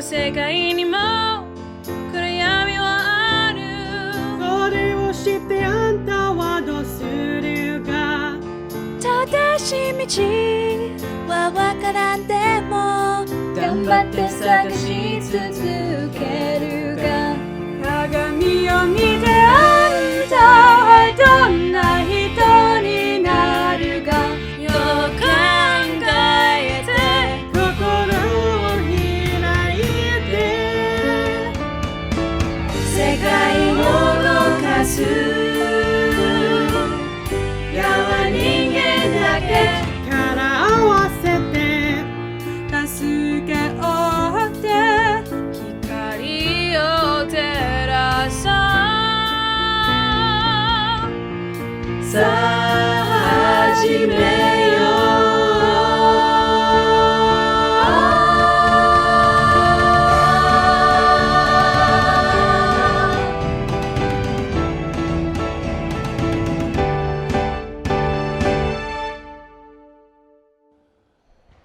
の世界にも暗闇はある。それを知ってあんたはどうするか。正しい道はわからんでも頑張って探し続けるが、鏡を見てあんたはどんな人になるかよく考えて心を開いて世界を動かすやは人間だけ力合わせて助け合って光を照らそうさあ始めよ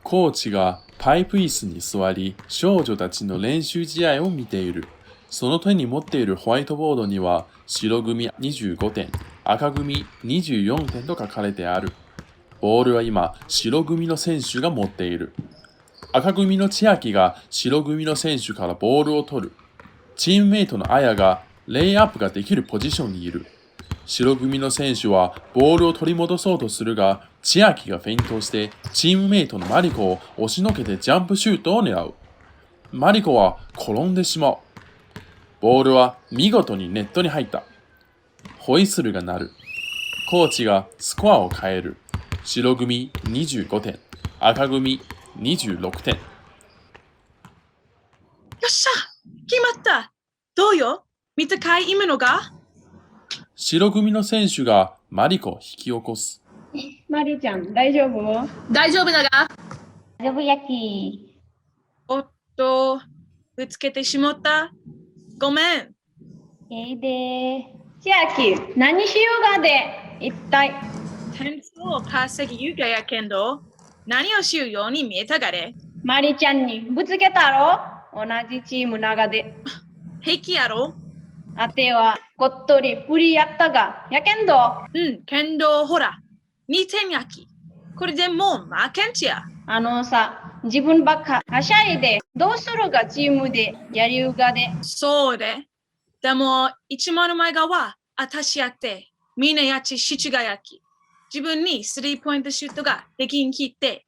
コーチがパイプ椅子に座り、少女たちの練習試合を見ている。その手に持っているホワイトボードには、白組25点、赤組24点と書かれてある。ボールは今、白組の選手が持っている。赤組の千秋が白組の選手からボールを取る。チームメイトの綾がレイアップができるポジションにいる。白組の選手はボールを取り戻そうとするが、千秋がフェイントしてチームメイトのマリコを押しのけてジャンプシュートを狙う。マリコは転んでしまう。ボールは見事にネットに入った。ホイッスルが鳴る。コーチがスコアを変える。白組25点、赤組26点。よっしゃ決まった。どうよ見たかい今のが白組の選手がマリコを引き起こす。マリちゃん、大丈夫？大丈夫だが大丈夫やき。おっとぶつけてしまった。ごめん。で、千秋、何しようがで、一体。点数を稼ぎゆかやけんど、何をしようように見えたがれ。マリちゃんにぶつけたろ？同じチーム長で。平気やろ？あてはこっとり不利やったが、やけんど。けんどほら、2点やき。これでもう負けんちや。あのさ、自分ばっかはしゃいで、どうするがチームでやりうがで。そうで。でも、一番の前がは、あたしやって、みんなやちしちがやき。自分にスリーポイントシュートができんきって、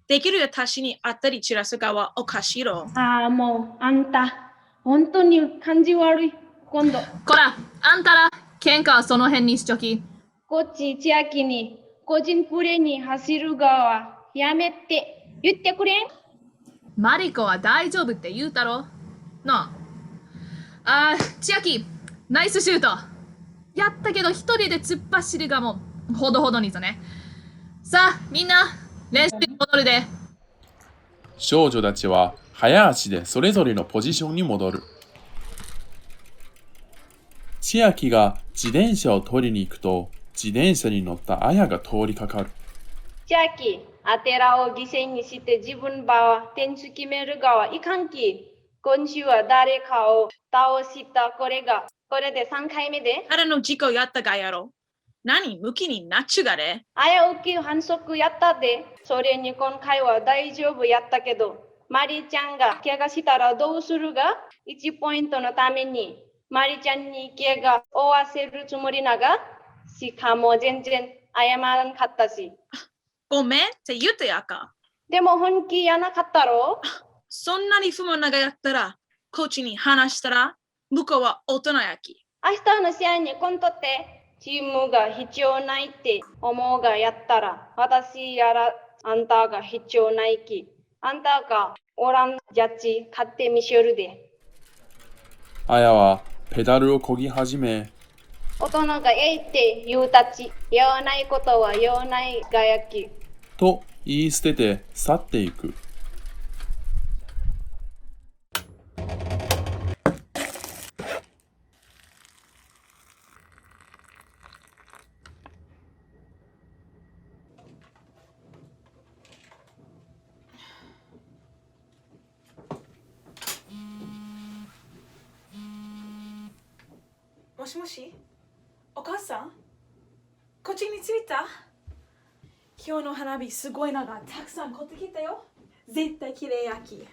できるやたしにあったり散らすがはおかしいろ。ああ、もう、あんた、本当に感じ悪い。今度、こらあんたら喧嘩はその辺にしちょき。こっち千秋に個人プレーに走る側はやめて言ってくれん？マリコは大丈夫って言うたろなあ。千秋ナイスシュートやったけど一人で突っ走るがもほどほどにぞね。さあみんな練習に戻るで。少女たちは早足でそれぞれのポジションに戻る。千秋が自転車を取りに行くと、自転車に乗った綾が通りかかる。千秋、あてらを犠牲にして自分ばは点数決める側いかんき。今週は誰かを倒したこれで3回目で。あれの事故やったがやろ。何向きになっちゅがれ。危うき反則やったで。それに今回は大丈夫やったけど、マリちゃんが怪我したらどうするが ?1 ポイントのためにマリちゃんに怪我を負わせるつもりなが、しかも全然謝らんかったし。ごめんって言ったやか。でも本気やなかったろ？そんなに不満ながやったら、コーチに話したら、向こうは大人やき。明日の試合にこんとって、チームが必要ないって思うがやったら、私やらあんたが必要ないき。あんたがおらんジャッジ買ってみしよるで。綾はペダルを漕ぎ始め、大人がえいって言うたち、言わないことは言わないがやき。と言い捨てて去っていく。しもし、お母さん、こっちに着いた？今日の花火すごいのがたくさん買ってきたよ。絶対綺麗やき。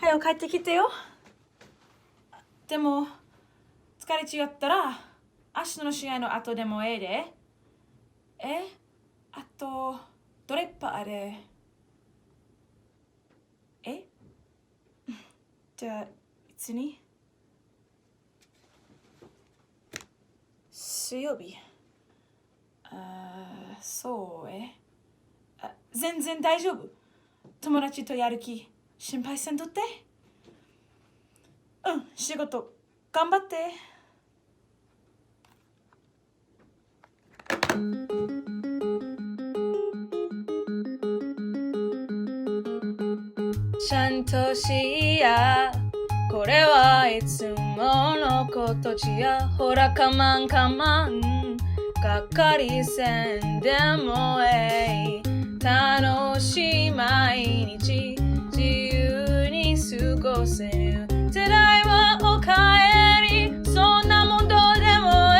はよ帰ってきてよ。でも、疲れちゃったら、明日の試合の後でもええで。あと、どれっぱあれ？じゃあ、いつに？水曜日。そう全然大丈夫。友達とやる気、心配せんとって。仕事、頑張って。ちゃんとしや、これはいつものことじゃ。ほらかまんがっかりせんでもええ。楽しい毎日、自由に過ごせる。世代はおかえり、そんなもんどうでもえ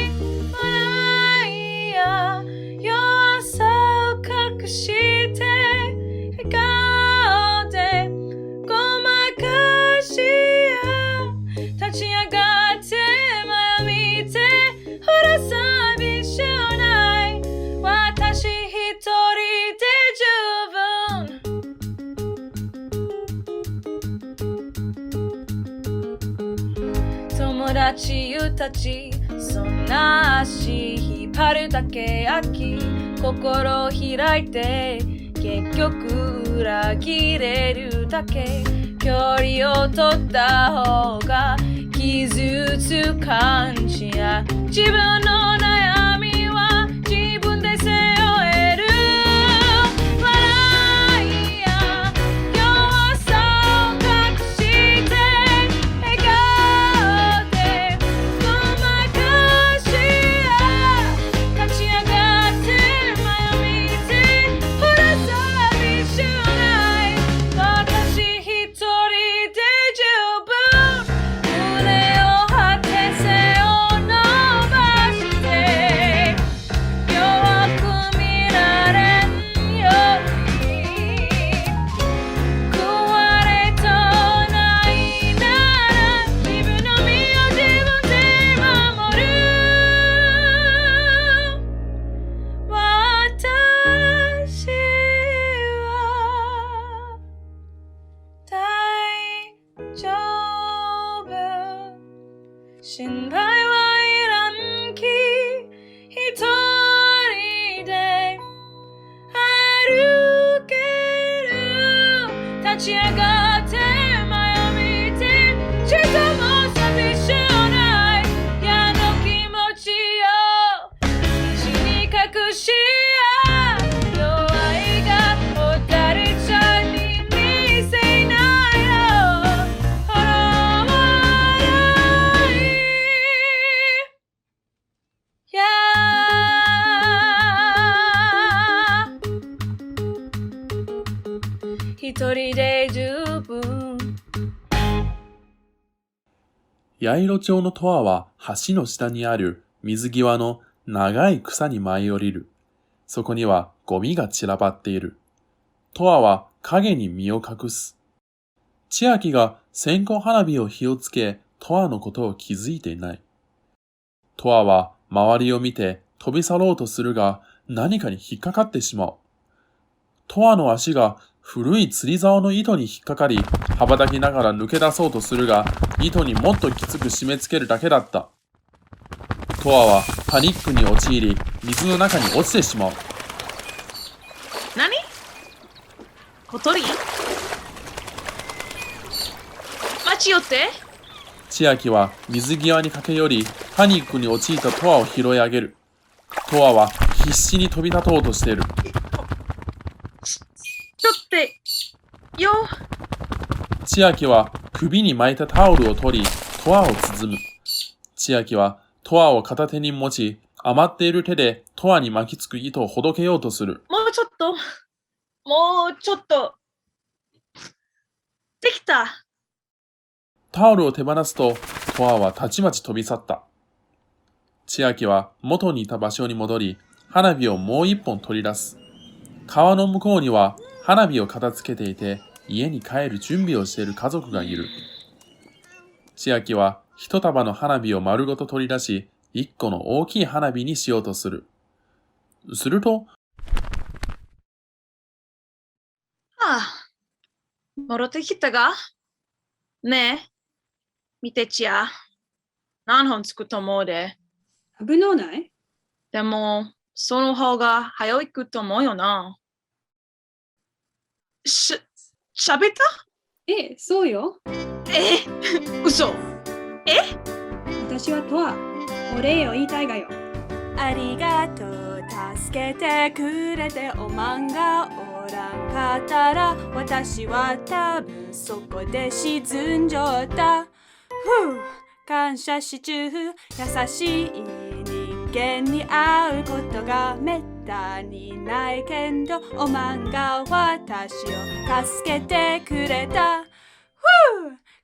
え。笑いや弱さを隠して笑顔でごまかしや、立ち上がって前を見て、ほら寂しくない、私一人で十分。友達たち、そんな足引っ張るだけ飽き、心開いて結局裏切れるだけ。距離を取った方が傷つ感じや、自分の悩みは自分で背負える。笑いや弱さを隠して笑顔でごまかしや、立ち上がって前を見て、ほら寂しくない、私一人で十分。胸を張って背を伸ばして、弱く見られんように。壊れとないなら、自分の身を自分で守る。私は大丈夫。心配はいらんき、一人で歩ける。立ち上がって前を見て、ちっとも寂しくない、矢の気持ちを虹に隠しや、弱いがおたれちゃんに見せないよ。ほら笑いや、一人で十分。ヤイロ町のトアは橋の下にある水際の長い草に舞い降りる。そこにはゴミが散らばっている。トアは影に身を隠す。千秋が線香花火を火をつけ、トアのことを気づいていない。トアは周りを見て飛び去ろうとするが、何かに引っかかってしまう。トアの足が古い釣り竿の糸に引っかかり、羽ばたきながら抜け出そうとするが、糸にもっときつく締め付けるだけだった。トアはパニックに陥り、水の中に落ちてしまう。何？小鳥？待ちよって。千秋は水際に駆け寄り、パニックに陥ったトアを拾い上げる。トアは必死に飛び立とうとしている。ちょってよ。千秋は首に巻いたタオルを取り、トアを包む。千秋はトアを片手に持ち、余っている手でトアに巻きつく糸をほどけようとする。もうちょっと。もうちょっと。できた。タオルを手放すと、トアはたちまち飛び去った。千秋は元にいた場所に戻り、花火をもう一本取り出す。川の向こうには花火を片付けていて、家に帰る準備をしている家族がいる。千秋は一束の花火を丸ごと取り出し、一個の大きい花火にしようとする。すると、戻ってきたがねえ、見てちや。何本作ると思うで。危ない？でも、その方が早いくと思うよな。喋ったそうよ。嘘。私はとはお礼を言いたいがよ。ありがとう助けてくれておまんがおらんかったら私は多分そこで沈んじゃった。感謝しちゅう優しい人間に会うことがめったにないけどおまんが私を助けてくれた。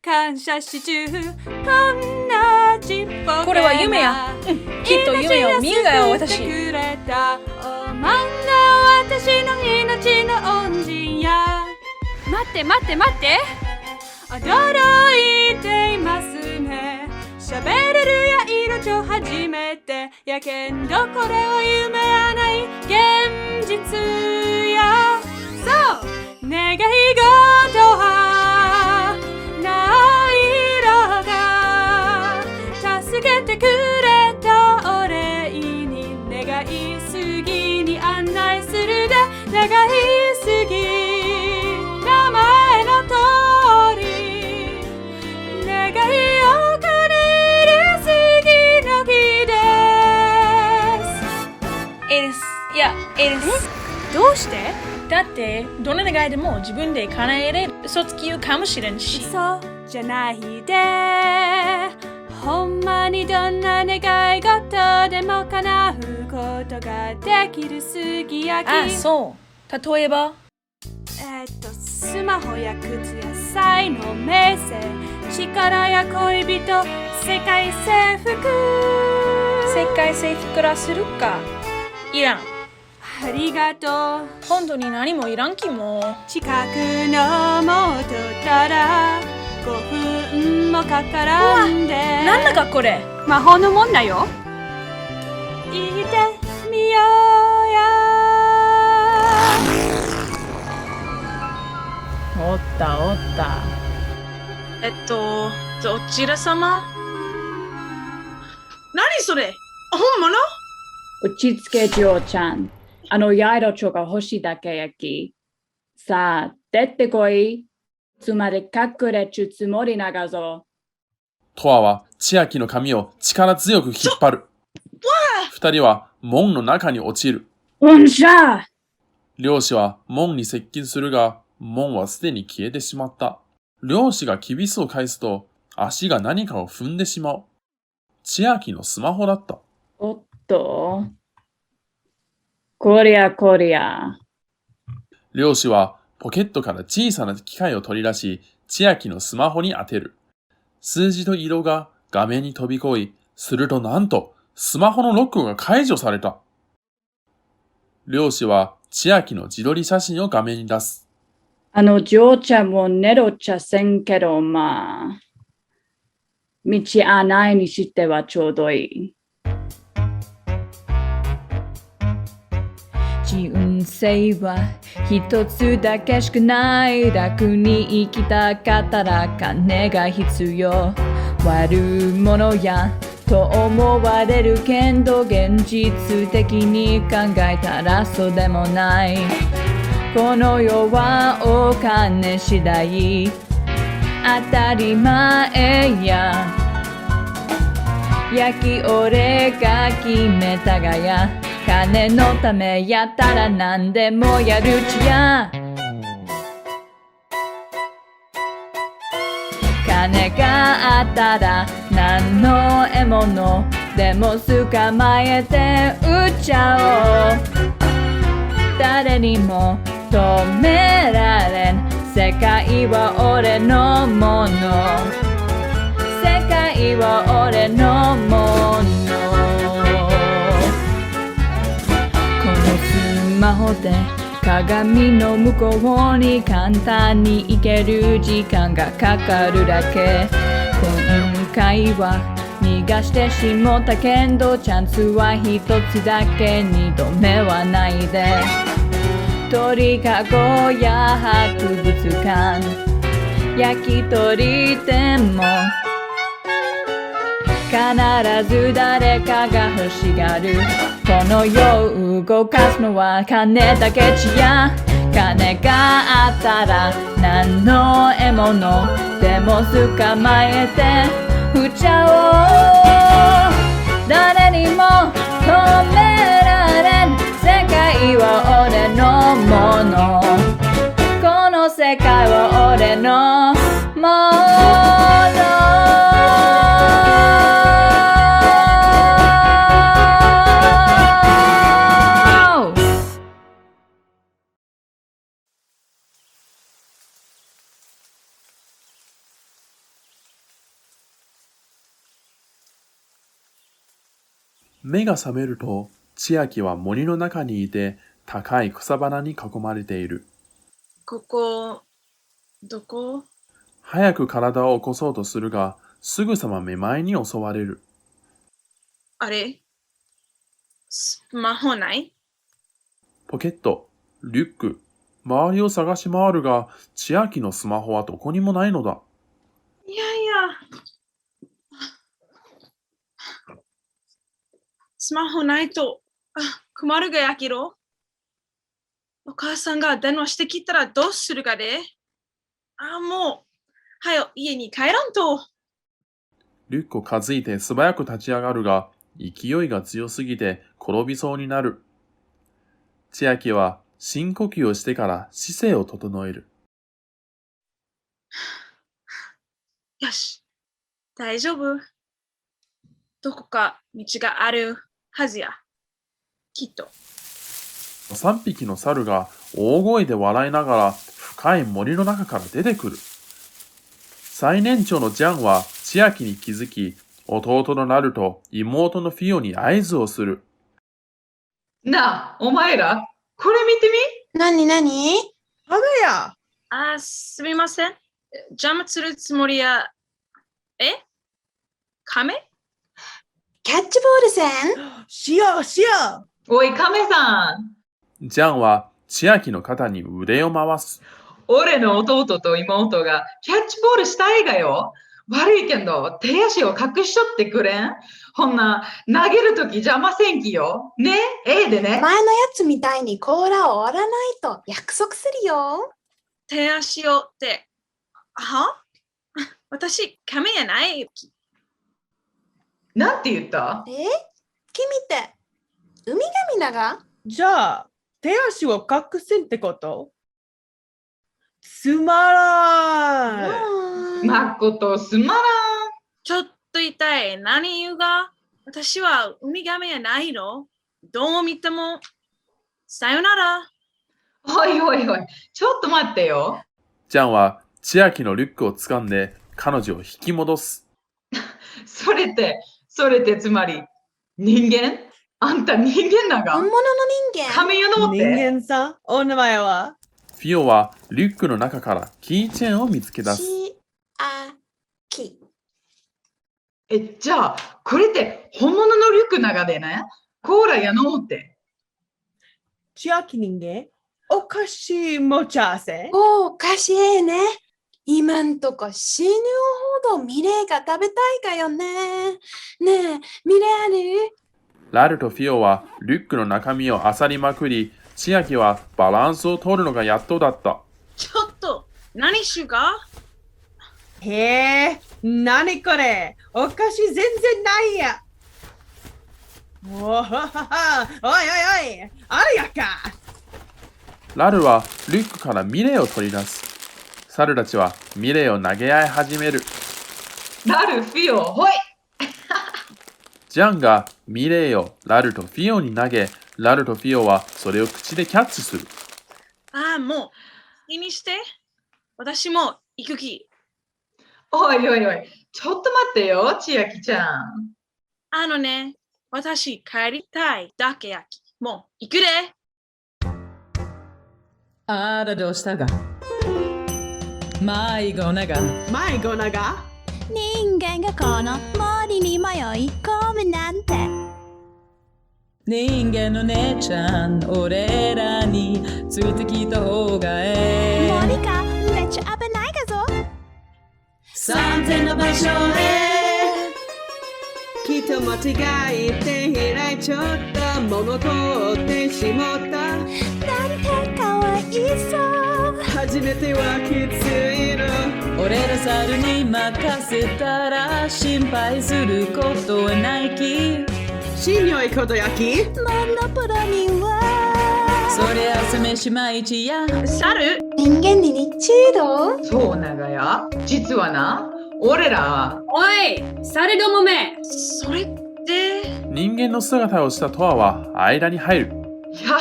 感謝しちゅうこんなちっぽけなこれは夢や。きっと夢を見るがよ、私。くれたおまんが私の命の恩人や。待って驚いていますね。喋れるや命を初めてやけんどこれは夢やない現実や。そう願い事はないろが助けてくれたお礼に願いすぎに案内するで願いすぎ名前の通り願いを叶える次の日です。いや、どうして？だってどの願いでも自分で叶えれる嘘つき言うかもしれんし。嘘じゃないでほんまにどんな願い事でも叶うことができるすき焼き。そう例えばスマホや靴や才能名声力や恋人世界征服。世界征服らするか。いらん。ありがとう。本当に何もいらんきも。近くの戻ったら5分もかからんで。なんだかこれ魔法のもんだよ。言ってみようや。おったどちら様？何それ？本物？落ち着け、ジョーちゃん。あのヤイロチョが欲しいだけやき。さあ、出てこい。つまり隠れちゅつもりながぞ。トアは千秋の髪を力強く引っ張る。二人は門の中に落ちる。うんしゃ！漁師は門に接近するが、門はすでに消えてしまった。漁師がキビスを返すと、足が何かを踏んでしまう。千秋のスマホだった。おっと。こりゃ。漁師はポケットから小さな機械を取り出し、千秋のスマホに当てる。数字と色が画面に飛び込み、するとなんと、スマホのロックが解除された。漁師は千秋の自撮り写真を画面に出す。ジョーちゃんも寝ろちゃせんけど、まあ。道案内にしてはちょうどいい。人生は一つだけしかない。楽に生きたかったら金が必要。悪者やと思われるけど現実的に考えたらそうでもない。この世はお金次第当たり前や。焼き俺が決めたがや。金のためやったら何でもやるちや。金があったら何の獲物でも捕まえて撃っちゃおう。誰にも止められん。世界は俺のもの。世界は俺のもの。マホで鏡の向こうに簡単に行ける時間がかかるだけ。今回は逃がしてしもったけどチャンスは一つだけ、二度目はないで。鳥かごや博物館、焼き鳥店も必ず誰かが欲しがる。この世を動かすのは金だけじゃ。金があったら何の獲物でも捕まえて振っちゃおう。誰にも止められん、世界は俺のもの。この世界は俺のもの。目が覚めると、千秋は森の中にいて、高い草花に囲まれている。ここ、どこ？早く体を起こそうとするが、すぐさまめまいに襲われる。あれ？スマホない？ポケット、リュック、周りを探し回るが、千秋のスマホはどこにもないのだ。いやいや。スマホないと困るがやけど。お母さんが電話してきたらどうするかで。もう、はよ家に帰らんと。リュックをかづいて素早く立ち上がるが、勢いが強すぎて転びそうになる。千秋は深呼吸をしてから姿勢を整える。よし、大丈夫。どこか道があるはずや。きっと。3匹の猿が大声で笑いながら深い森の中から出てくる。最年長のジャンは千秋に気づき、弟のナルと妹のフィオに合図をする。なあ、お前ら、これ見てみ。なになに？ハガヤ。すみません。邪魔するつもりや。亀？キャッチボール戦？しようしよう。おい、亀さん。ジャンは千秋の肩に腕を回す。俺の弟と妹がキャッチボールしたいがよ。悪いけど、手足を隠しとってくれん？ほんな、投げるとき邪魔せんきよ。ね、でね。前のやつみたいに甲羅を折らないと約束するよ。手足をって、私、亀やない。なんて言った？君って海神だが？じゃあ、手足を隠せんってこと？つまらん。まことすまらん。ちょっと痛い。何言うが？私はウミガメやないの？どう見ても。さよなら。おいおいおい、ちょっと待ってよ。ジャンは千秋のリュックを掴んで彼女を引き戻す。それってつまり、人間？あんた人間だが？本物の人間？亀よのって。人間さん、お名前は？フィオはリュックの中からキーチェーンを見つけ出す。き。じゃあ、これって本物のリュックながでね。コーラやのって。千秋人間？お菓子持ち合わせ？おかしいね。今んとこ死ぬほどミレーが食べたいかよね。ねえ、ミレーある？ラルとフィオはリュックの中身を漁りまくり、千秋はバランスを取るのがやっとだった。ちょっと、何しゅが？へえ、なにこれ？お菓子全然ないや。おいおいおい、あれやか。ラルはリュックからミレーを取り出す。猿たちはミレーを投げ合い始める。ラルフィオ、ほい。ジャンがミレーをラルとフィオに投げ、ラルとフィオはそれを口でキャッチする。もう、いいにして。私も行くき。おいおいおい、ちょっと待ってよ、千秋ちゃん。私帰りたいだけやき。もう行くで。あらどうしたが迷子なが迷子なが人間がこの森に迷い込むなんて人間の姉ちゃん俺らについてきた方がええ森かめっちゃ危ないかぞ三千の場所へきっと間違えて開いちゃった桃取ってしまったなんてかわいそう初めてはきついの俺ら猿に任せたら心配することはないきしんよいこと焼きモノプロにはそりゃ朝飯毎日や猿人間に似ちろそう長屋。実はな、俺ら、おい猿どもめそれって人間の姿をしたトアは間に入る。いや、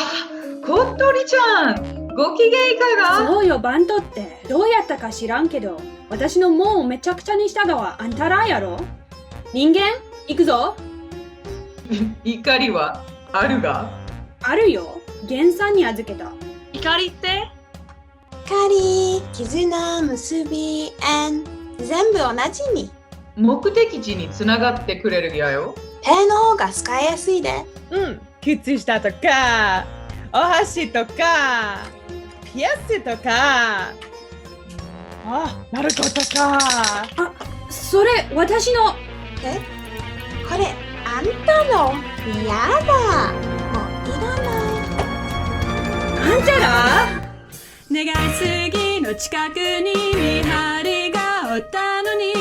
小鳥ちゃん、ご機嫌いかが？そうよバントってどうやったか知らんけど私の門をめちゃくちゃにしたのはあんたらやろ人間行くぞ怒りはあるが。あるよ源さんに預けた怒りって光絆結び縁全部同じに目的地につながってくれるやよ。手の方が使いやすいで靴下とかお箸とかピアスとかナルトとかそれ私のこれあんたのやだもういらないあんたら願いすぎの近くに見張りがおったのに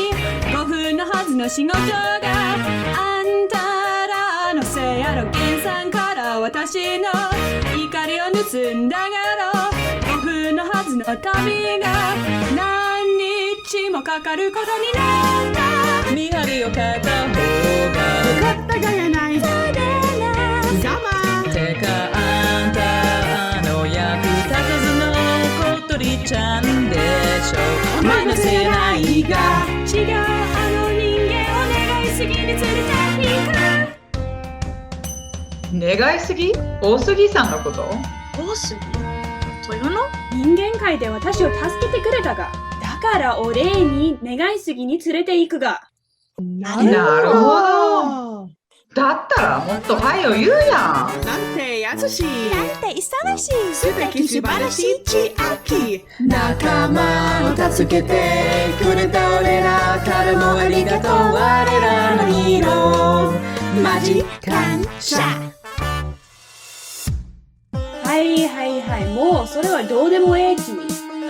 5分のはずの仕事があんたらのせいやろ源さんから私の怒りを盗んだがろ5分のはずの旅が何日もかかることになった見張りを変えた方がよかったがやないそうだな我慢てかあんたあの役立たずの小鳥ちゃんでしょ前のせないが違うあの人間を願いすぎに連れて行く願いすぎ？大杉さんのことどうするというの人間界で私を助けてくれたがだからお礼に願いすぎに連れて行くがなるほど。だったらもっとはよ言うやん。なんて優しいなんて忙しい素敵素晴らしい千秋仲間を助けてくれた俺らからもありがとう我らのヒーローマジ感謝はいもうそれはどうでもええき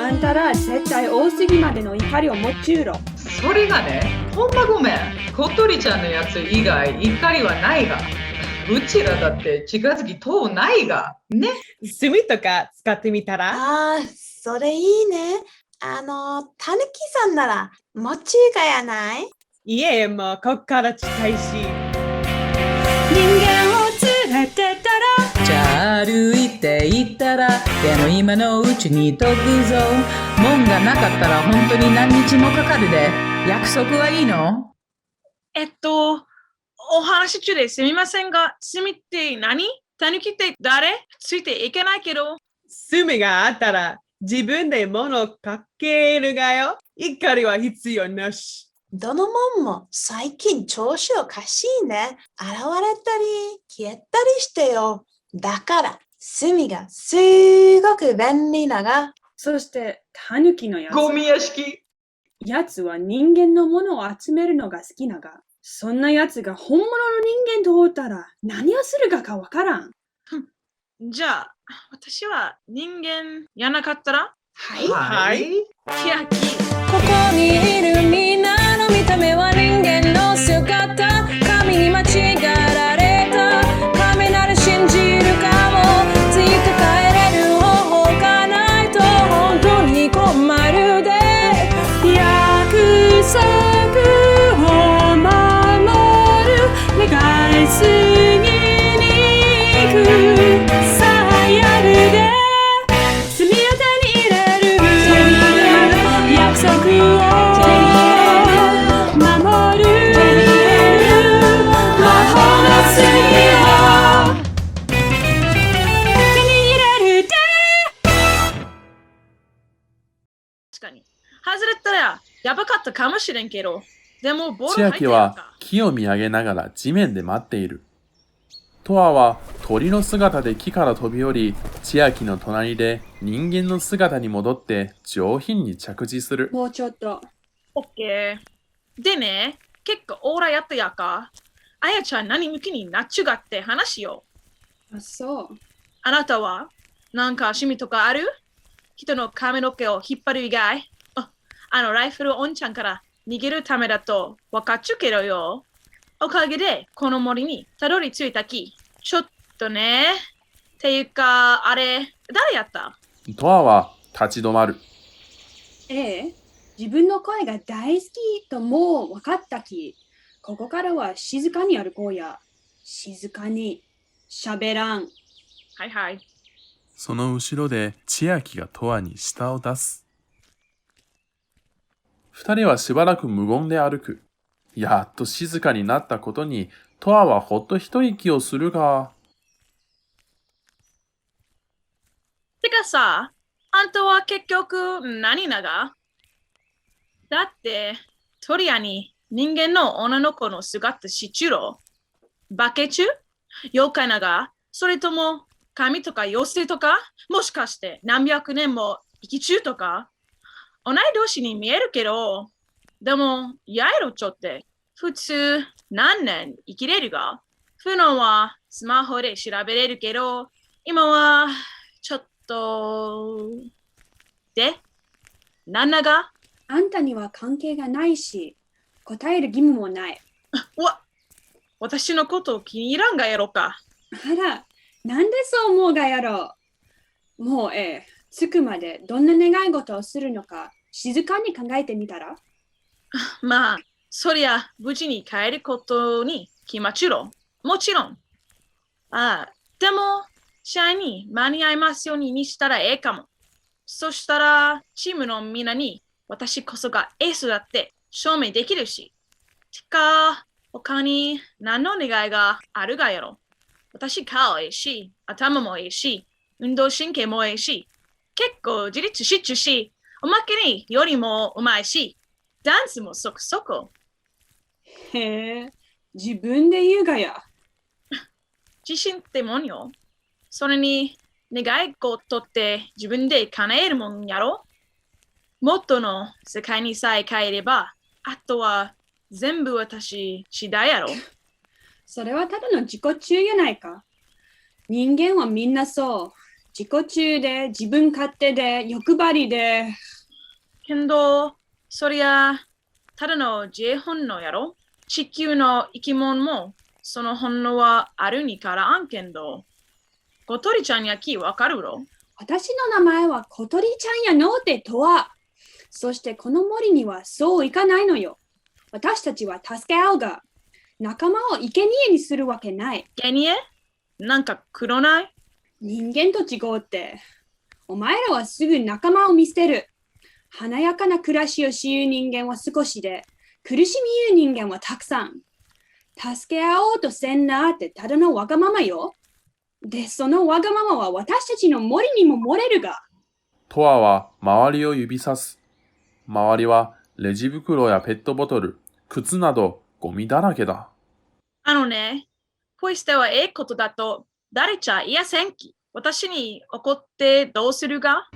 あんたら絶対大杉までの怒りを持ちうろそれがね、ほんまごめん。小鳥ちゃんのやつ以外怒りはないが。うちらだって近づきとうないが。ね。炭とか使ってみたらあーそれいいねたぬきさんならもちがやない家もこっから近いし人間を連れてたらじゃあ歩いて行ったらでも今のうちに解くぞ門がなかったら本当に何日もかかるで約束はいいのお話中ですみませんが、炭って何？タヌキって誰？ついていけないけど。炭があったら自分で物をかけるがよ怒りは必要なしどのもんも最近調子おかしいね現れたり消えたりしてよだから炭がすごく便利だがそしてタヌキのやつゴミ屋敷。やつは人間のものを集めるのが好きだがそんなやつが本物の人間とおったら何をするかわからんじゃあ、私は人間やなかったらはい。キラキ。ここにいるみんなの見た目は人間の姿神に間違られた神なら信じるかもついて帰れる方法がないと本当に困るで約束を守る願いすぎに行くさあやるで炭を手に入れる約束を守るったかもしれんけど、でもボー千ル入ってやん秋はか。木を見上げながら地面で待っている。トアは鳥の姿で木から飛び降り、千秋の隣で人間の姿に戻って上品に着地する。もうちょっと。オッケー。でね、結構オーラやったやか。あやちゃん何向きになっちゅがって話しよう。あ、そう。あなたはなんか趣味とかある？人の髪の毛を引っ張る以外。ライフルおんちゃんから逃げるためだと分かっちゅけどよ。おかげでこの森にたどり着いたき。ちょっとね。っていうか、あれ、誰やった？トアは立ち止まる。自分の声が大好きともう分かったき。ここからは静かに歩こうや。静かに。喋らん。はいはい。その後ろで千秋がトアに舌を出す。二人はしばらく無言で歩く。やっと静かになったことに、トアはほっと一息をするが。てかさ、あんたは結局何なが？だって、トリアに人間の女の子の姿知っちゅろ？バケチュ？妖怪なが？それとも神とか妖精とか？もしかして何百年も生きちゅうとか？同い年に見えるけど、でも、やえろちょって、普通何年生きれるが？普段はスマホで調べれるけど、今はちょっと、で、なんなが？あんたには関係がないし、答える義務もない。私のことを気に入らんがやろか。あら、なんでそう思うがやろう。もう着くまでどんな願い事をするのか静かに考えてみたら？まあ、そりゃ無事に帰ることに決まっちゅろ。もちろん。でも、試合に間に合いますようにしたらええかも。そしたら、チームのみんなに私こそがエースだって証明できるし。てか、他に何の願いがあるがやろ。私顔いいし、頭もいいし、運動神経もいいし、結構自立しっちゅし、おまけによりもうまいし、ダンスもそこそこ。へえ、自分で言うがや。自信ってもんよ。それに、願い事って自分で叶えるもんやろ。元の世界にさえ帰れば、あとは全部私次第やろ。それはただの自己中やないか。人間はみんなそう。自己中で、自分勝手で、欲張りで。けど、そりゃ、ただの自衛本能やろ。地球の生き物も、その本能はあるにからあんけんど。小鳥ちゃんやきわかるろ？私の名前は小鳥ちゃんやのうてとは。そしてこの森にはそういかないのよ。私たちは助け合うが、仲間を生贄にするわけない。生贄？なんか黒ない？人間と違うって。お前らはすぐ仲間を見捨てる。華やかな暮らしをしゆう人間は少しで、苦しみゆう人間はたくさん。助け合おうとせんなってただのわがままよ。で、そのわがままは私たちの森にも漏れるが。トアは周りを指さす。周りはレジ袋やペットボトル、靴などゴミだらけだ。ポイ捨てはええことだと誰ちゃいやせんき。私に怒ってどうするが？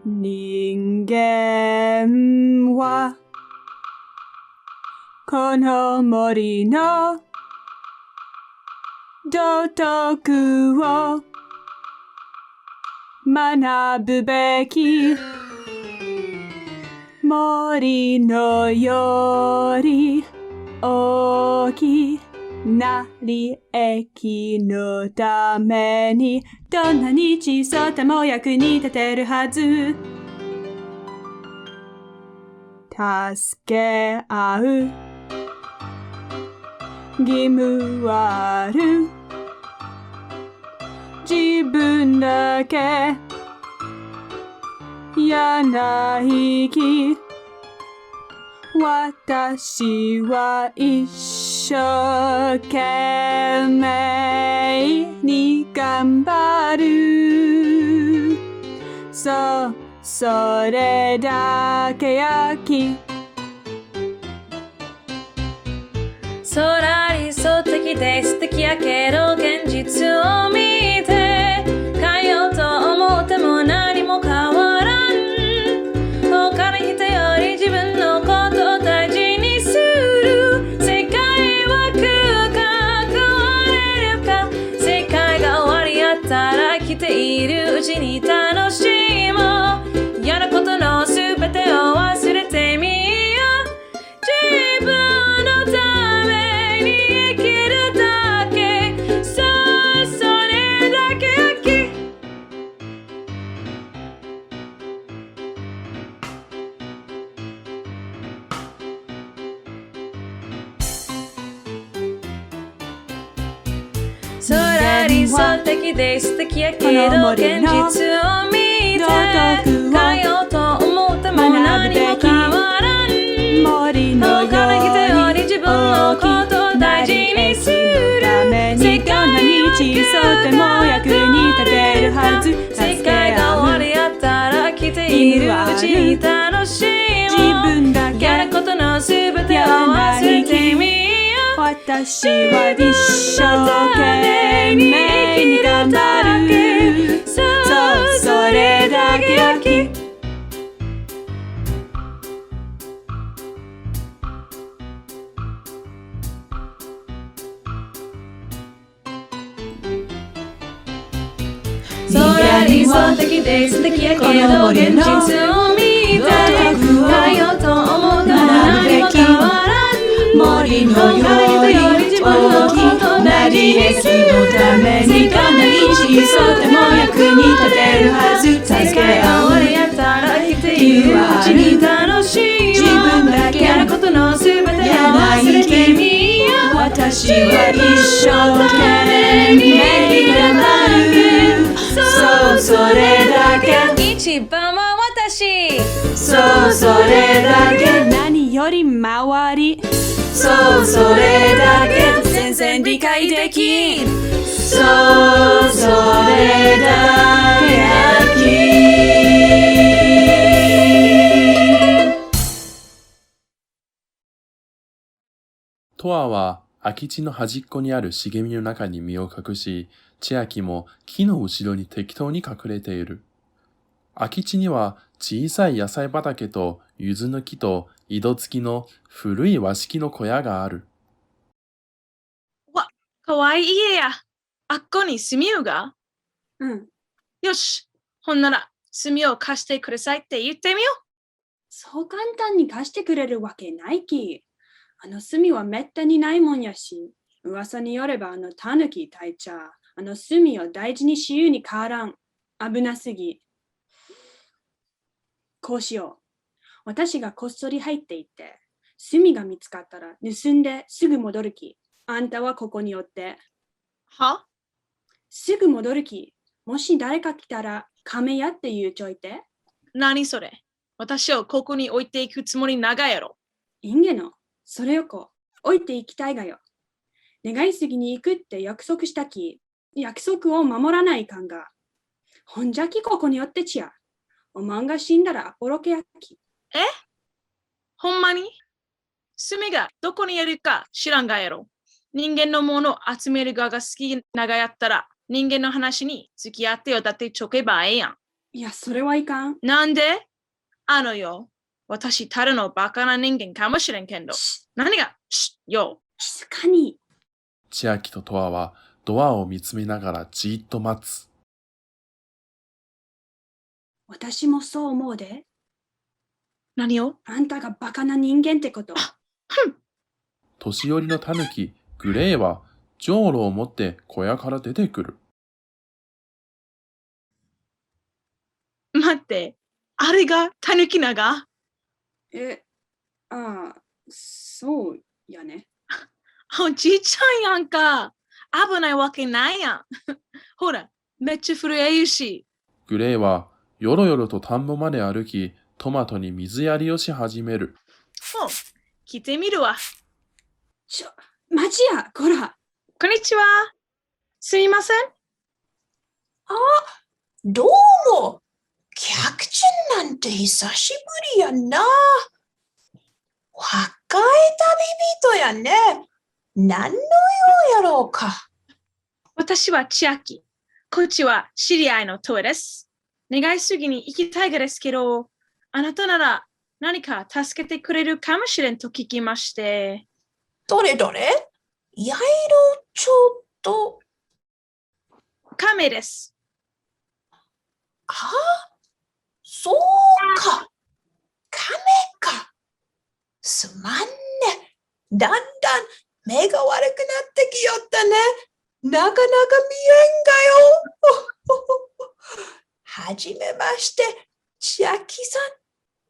人間はこの森の道徳を学ぶべき。森のより大きな利益のためにどんなに小さても役に立てるはず。助け合う義務はある。自分だけやないき。私は一生懸命に頑張る。そそれだけ焼き空理想的で素敵やけど現実を見て変えようと思っても何も変わらん他の人より自分のことを大事にする世界は空間変われるか世界が終わりやったら生きているうちに楽しもう嫌なことのすべてを忘れてみよう自分のために生きるだけそうそれだけ焼き空理想的で素敵やけど現実を見て変えようと思っても何も変わらん森のよう他の人より自分のことを大事にする世界は日そうても役に立てるはず世界が終わりやったら来ているうちに楽し自もう分だけ嫌なことのすべてを忘れてみよう私は一生懸命に頑張るそうそれだけ焼き空理想的で素敵やけど現実を見て変えようと思っても何も変わらん森のように大きくなり駅のためにどんなに小さくても役に立てるはず世界が終わりやったら生きているうちに楽しい自分だけ嫌なことのすべてを忘れてみよう私は一生懸命に頑張るそうそれだけ一番は私そうそれだけ何より周りそうそれだけ全然理解できんそうそれだけトアは空き地の端っこにある茂みの中に身を隠し、千秋も木の後ろに適当に隠れている。空き地には小さい野菜畑と柚子の木と井戸付きの古い和式の小屋がある。かわいい家や。あっこに住みようが。うん。よし。ほんなら、住みを貸してくださいって言ってみよう。そう簡単に貸してくれるわけないき。あの炭はめったにないもんやし、噂によればタヌキ隊長、炭を大事にしゆうに変わらん。危なすぎ。こうしよう。私がこっそり入っていって、炭が見つかったら盗んですぐ戻るき。あんたはここにおって。は？すぐ戻るき。もし誰か来たら、亀やって言うちょいて。何それ？私をここに置いていくつもり長いやろ。いんげの。それを置いていきたいがよ。願いすぎに行くって約束したき、約束を守らないかんが。ほんじゃきここにおってちや。おまんが死んだらアポロケやき。え？ほんまに？炭がどこにいるか知らんがやろ。人間のものを集める側が好きながやったら、人間の話に付き合ってよだってちょけばええやん。いや、それはいかん。なんで？よ。私、ただのバカな人間かもしれんけど。何がよ。静かに。千秋とトアはドアを見つめながらじーっと待つ。私もそう思うで。何を？あんたがバカな人間ってこと。年寄りのタヌキ、グレーは、じょうろを持って小屋から出てくる。待って、あれがタヌキなが？そうやね。おじいちゃんやんか。危ないわけないやん。ほら、めっちゃ震えるし。グレーは、よろよろと田んぼまで歩き、トマトに水やりをし始める。来てみるわ。待ちや、こら。こんにちは。すいません。どうも。客人なんて久しぶりやな。若い旅人やね。何の用やろうか。私は千秋。こっちは知り合いのトイです。願いすぎに行きたいがですけど、あなたなら何か助けてくれるかもしれんと聞きまして。どれどれ？いろいろちょっと。亀です。ああ、そうか。亀か。すまんね。だんだん目が悪くなってきよったね。なかなか見えんがよ。はじめまして、千秋さん、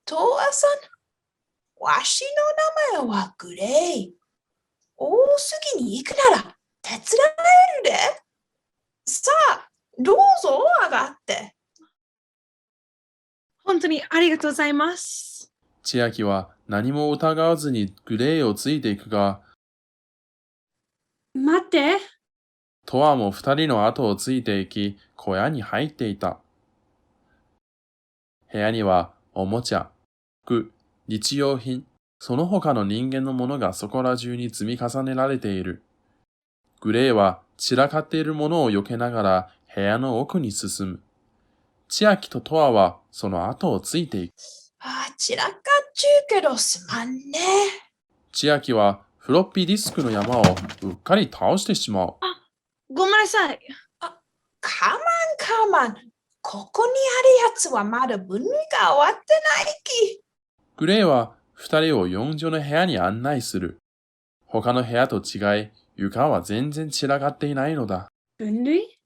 とわさん。わしの名前はグレイ。大杉に行くなら手伝えるで。さあ、どうぞ上がって。本当にありがとうございます。千秋は何も疑わずにグレイをついていくが、待って。トワも二人の後をついていき、小屋に入っていた。部屋にはおもちゃ、服、日用品、その他の人間のものがそこら中に積み重ねられている。グレイは散らかっているものを避けながら部屋の奥に進む。千秋とトワはその後をついていく。散らかっちゅうけどすまんね。千秋はフロッピーディスクの山をうっかり倒してしまう。ごめんなさい。カマン。ここにあるやつはまだ分類が終わってないき。グレイは二人を4畳の部屋に案内する。他の部屋と違い、床は全然散らかっていないのだ。分類？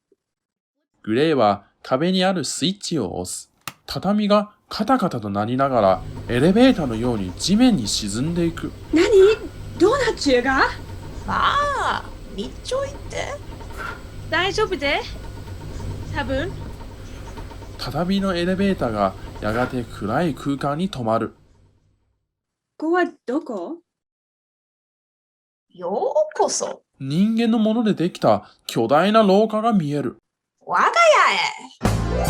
グレイは壁にあるスイッチを押す。畳がカタカタとなりながらエレベーターのように地面に沈んでいく。何？どうなっちゅうが？まあ、見ちょいて。大丈夫で？多分。畳のエレベーターがやがて暗い空間に止まる。ここはどこ？ようこそ。人間のものでできた巨大な廊下が見える。我が家へ。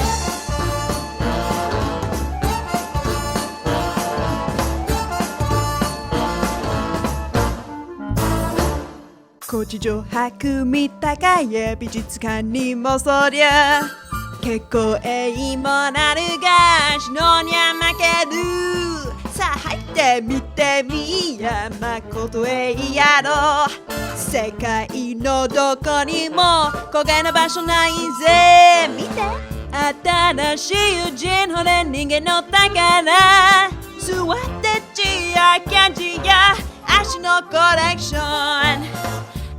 古地上博み高い美術館にもそりゃ結構もなるがしのにゃ負ける。さあ入ってみてみやまことやろう。世界のどこにも公開な場所ないぜ。見て新しい友人ほれ人間の宝座ってちやキャンジや足のコレクション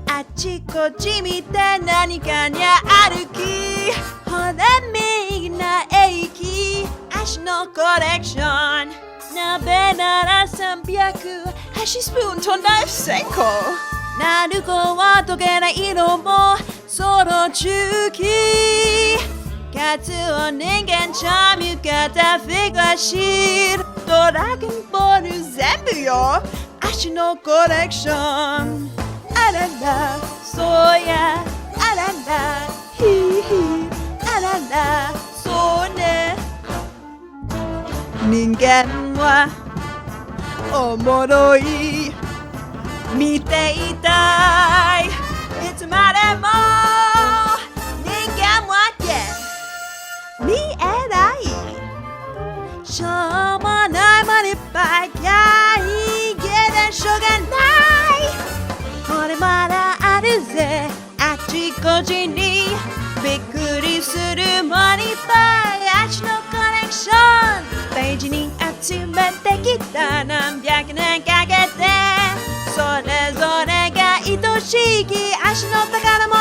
あちこち見て何かに歩きほら右な駅足のコレクション鍋なら300箸スプーンとナイフ成功なる子は溶けない色もその中期カツオ人間チャーミュカタフィグアシールドラゴンボール全部よ足のコレクションあららそうやあららひいひあららそうね人間はおもろい見ていたいいつまでも人間は見えないしょうもないものいっぱいやいげでしょうがないこれまだあるぜあちこちにびっくりするものいっぱい足のコレクションページに集めてきた何百年かけてそれぞれが愛しき足の宝物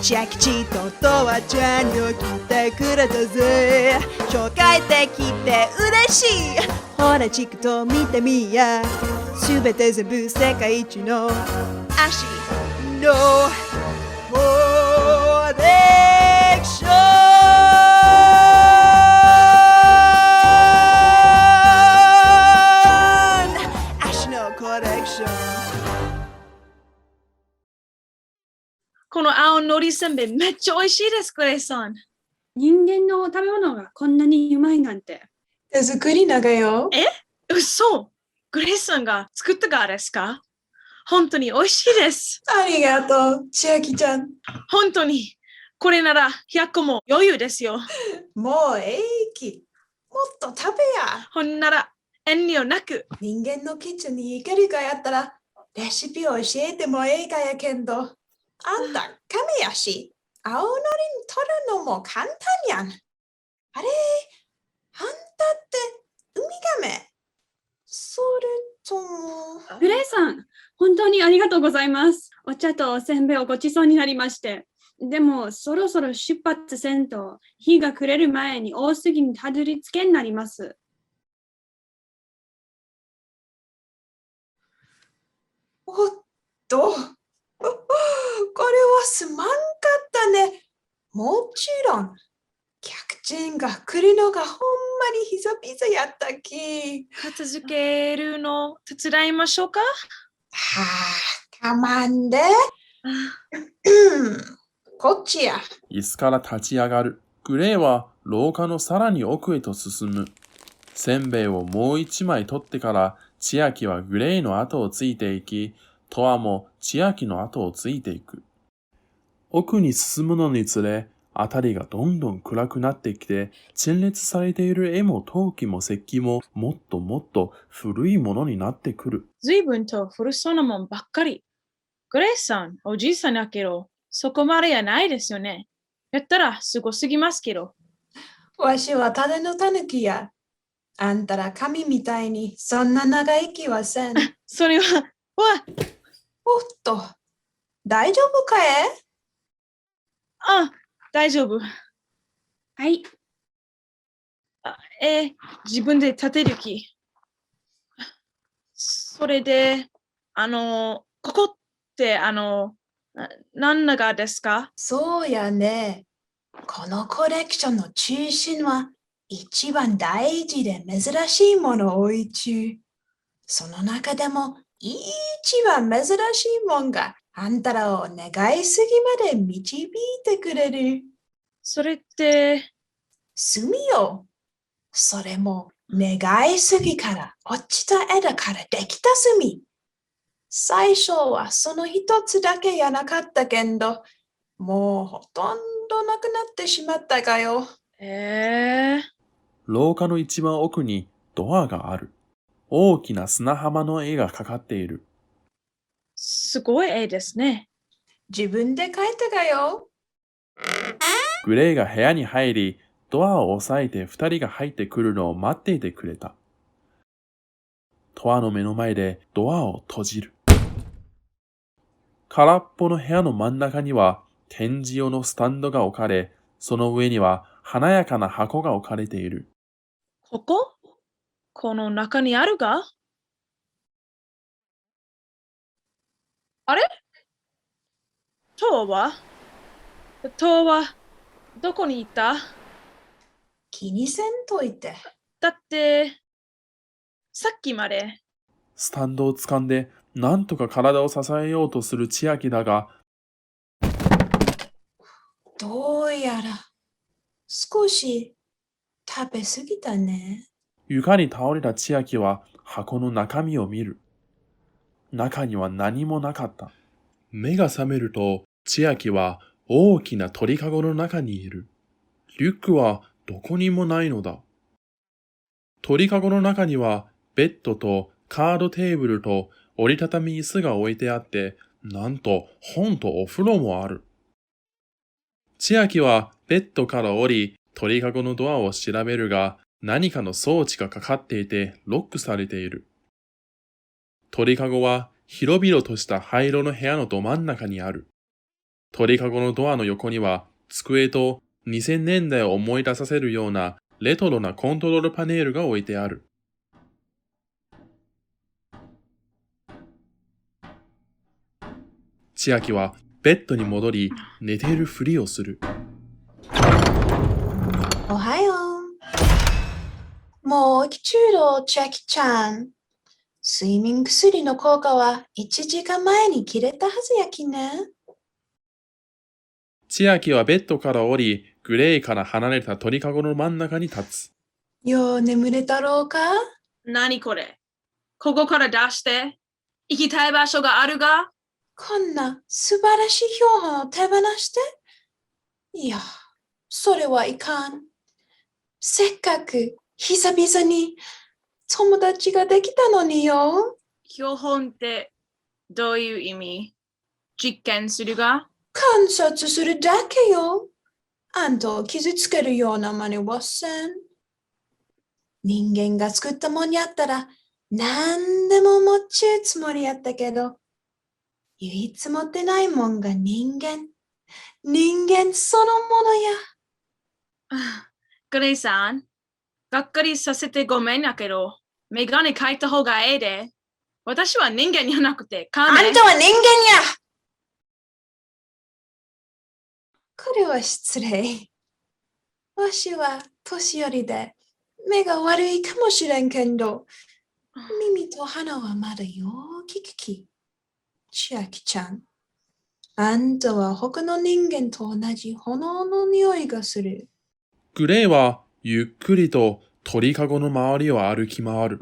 千秋ちととわちゃんよ来てくれたぜ紹介できて嬉しいほらチクと見てみやすべて全部世界一の足のコレクション足のコレクションこの青のりせんべいめっちゃ美味しいです、クレイさん。人間の食べ物がこんなにうまいなんて。手作りながよ。嘘。グレイさんが作ったからですか？本当に美味しいです。ありがとう、千秋ちゃん。本当に。これなら100個も余裕ですよ。もうええき。もっと食べや。ほんなら遠慮なく。人間のキッチンに行けるかやったら、レシピを教えてもええかやけんど、あんた、亀やし、青のりに取るのも簡単やん。あれ、あんたってウミガメ？それとも。グレイさん、本当にありがとうございます。お茶とおせんべいをごちそうになりまして。でも、そろそろ出発せんと、日が暮れる前に大杉にたどり着けになります。おっと、これはすまんかったね。もちろん、客人が来るのがほんまに久々やったき。片付けるの手伝いましょうか？はあ、かまんで。こっちや。椅子から立ち上がる。グレイは廊下のさらに奥へと進む。せんべいをもう一枚取ってから、千秋はグレイの後をついていき、トアも千秋の後をついていく。奥に進むのにつれ、あたりがどんどん暗くなってきて、陳列されている絵も陶器も石器ももっともっと古いものになってくる。随分と古そうなもんばっかり。グレイさん、おじいさんだけど、そこまでやないですよね。やったらすごすぎますけど。わしはただのたぬきや。あんたら神みたいにそんな長生きはせん。それは、おっと、大丈夫かえ？大丈夫。はい。自分で立てる気。それで、ここって何がですか？そうやね。このコレクションの中心は一番大事で珍しいものを置いちゅう。その中でも一番珍しいもんがあんたらを願いすぎまで導いてくれる。それって、炭よ。それも願いすぎから落ちた枝からできた炭。最初はその一つだけやなかったけんど、もうほとんどなくなってしまったがよ。廊下の一番奥にドアがある。大きな砂浜の絵がかかっている。すごい絵ですね。自分で描いたがよ。グレイが部屋に入り、ドアを押さえて二人が入ってくるのを待っていてくれた。トアの目の前でドアを閉じる。空っぽの部屋の真ん中には展示用のスタンドが置かれ、その上には華やかな箱が置かれている。ここ？この中にあるが？あれ？トアはどこに行った？気にせんといて。だって、さっきまで。スタンドを掴んで何とか体を支えようとする千秋だが、どうやら少し食べ過ぎたね。床に倒れた千秋は箱の中身を見る。中には何もなかった。目が覚めると千秋は大きな鳥かごの中にいる。リュックはどこにもないのだ。鳥かごの中にはベッドとカードテーブルと折りたたみ椅子が置いてあって、なんと本とお風呂もある。千秋はベッドから降り、鳥かごのドアを調べるが、何かの装置がかかっていてロックされている。鳥かごは広々とした灰色の部屋のど真ん中にある。鳥かごのドアの横には机と2000年代を思い出させるようなレトロなコントロールパネルが置いてある。千秋はベッドに戻り、寝ているふりをする。おはよう。もう起きちゅうろ、千秋ちゃん。睡眠薬の効果は1時間前に切れたはずやきね。千秋はベッドから降り、グレイから離れた鳥かごの真ん中に立つ。よう眠れたろうか？何これ？ここから出して。行きたい場所があるが？こんな素晴らしい標本を手放して？いや、それはいかん。せっかく久々に友達ができたのによ。標本ってどういう意味？実験するが？観察するだけよ。あんたを傷つけるような真似はせん。人間が作ったもんやったら何でも持っちゅうつもりやったけど、唯一持ってないもんが人間。人間そのものや。グレイさん、がっかりさせてごめんやけど、メガネ描いた方がええで。私は人間じゃなくて、あんたは人間や。これは失礼。わしは年寄りで目が悪いかもしれんけど、耳と鼻はまだよーき聞き。千秋ちゃん、あんたは他の人間と同じ炎の匂いがする。グレイはゆっくりと鳥かごの周りを歩き回る。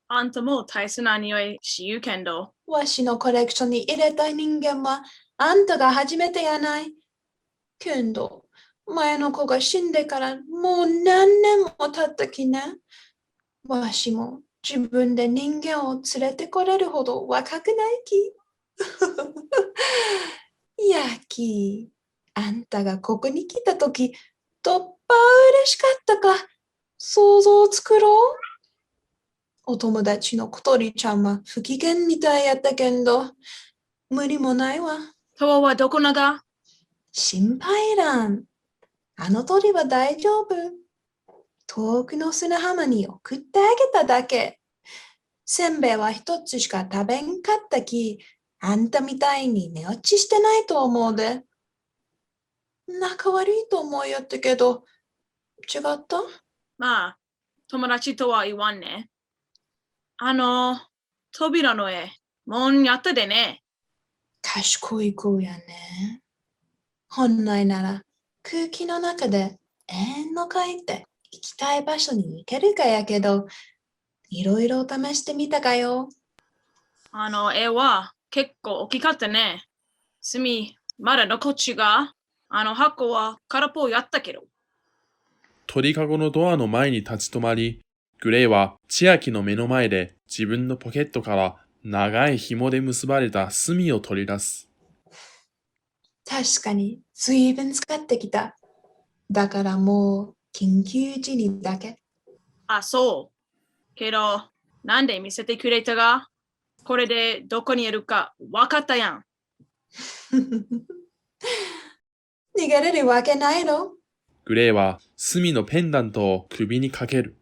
あんたも大切な匂いしゆうけんど。わしのコレクションに入れたい人間はあんたが初めてやない。けんど、前の子が死んでからもう何年も経ったきね。わしも自分で人間を連れてこれるほど若くないき。やき、あんたがここに来たとき、とっぱ嬉しかったか。想像を作ろう。お友達の小鳥ちゃんは不機嫌みたいやったけんど、無理もないわ。とはどこなが？心配らん。あの鳥は大丈夫。遠くの砂浜に送ってあげただけ。せんべいは一つしか食べんかったき、あんたみたいに寝落ちしてないと思うで。仲悪いと思いよったけど、違った？まあ、友達とは言わんね。扉の絵、もんやったでね。賢い子やね。本来なら空気の中で永遠の書いて行きたい場所に行けるかやけど、いろいろ試してみたかよ。絵は結構大きかったね。まだ残っちが、箱は空っぽやったけど。鳥かごのドアの前に立ち止まり、グレイは千秋の目の前で自分のポケットから長い紐で結ばれた墨を取り出す。確かに随分使ってきた。だからもう緊急時にだけ。あ、そう。けど、なんで見せてくれたが？これでどこにいるかわかったやん。逃げれるわけないの。グレイは墨のペンダントを首にかける。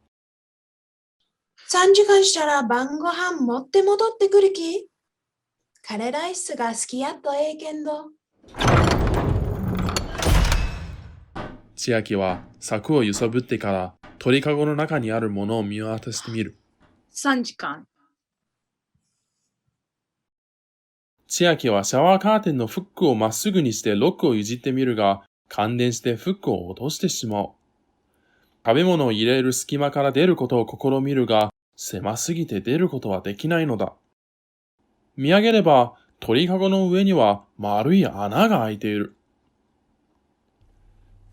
3時間したら晩ご飯持って戻ってくるき。カレーライスが好きやとええけんど。千秋は柵を揺さぶってから鳥かごの中にあるものを見渡してみる。3時間。千秋はシャワーカーテンのフックをまっすぐにしてロックをいじってみるが、感電してフックを落としてしまう。食べ物を入れる隙間から出ることを試みるが、狭すぎて出ることはできないのだ。見上げれば、鳥かごの上には丸い穴が開いている。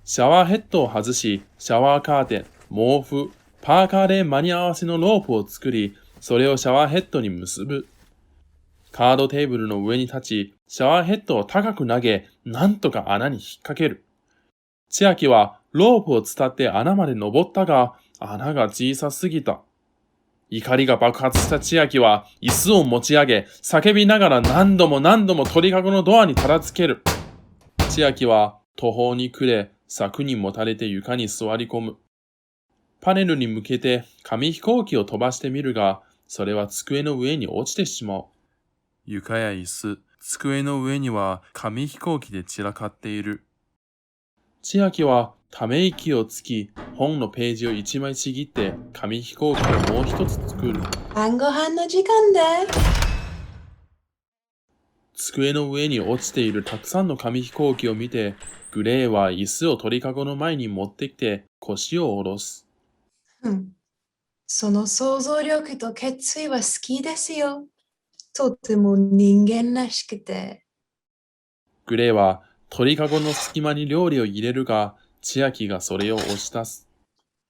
シャワーヘッドを外し、シャワーカーテン、毛布、パーカーで間に合わせのロープを作り、それをシャワーヘッドに結ぶ。カードテーブルの上に立ち、シャワーヘッドを高く投げ、なんとか穴に引っ掛ける。千秋はロープを伝って穴まで登ったが、穴が小さすぎた。怒りが爆発した千秋は椅子を持ち上げ、叫びながら何度も鳥かごのドアにたらつける。千秋は途方に暮れ、柵にもたれて床に座り込む。パネルに向けて紙飛行機を飛ばしてみるが、それは机の上に落ちてしまう。床や椅子、机の上には紙飛行機で散らかっている。千秋はため息をつき、本のページを一枚ちぎって紙飛行機をもう一つ作る。晩ご飯の時間で。机の上に落ちているたくさんの紙飛行機を見て、グレーは椅子を鳥かごの前に持ってきて腰を下ろす。その想像力と決意は好きですよ。とても人間らしくて。グレーは鳥かごの隙間に料理を入れるが、千秋がそれを押し出す。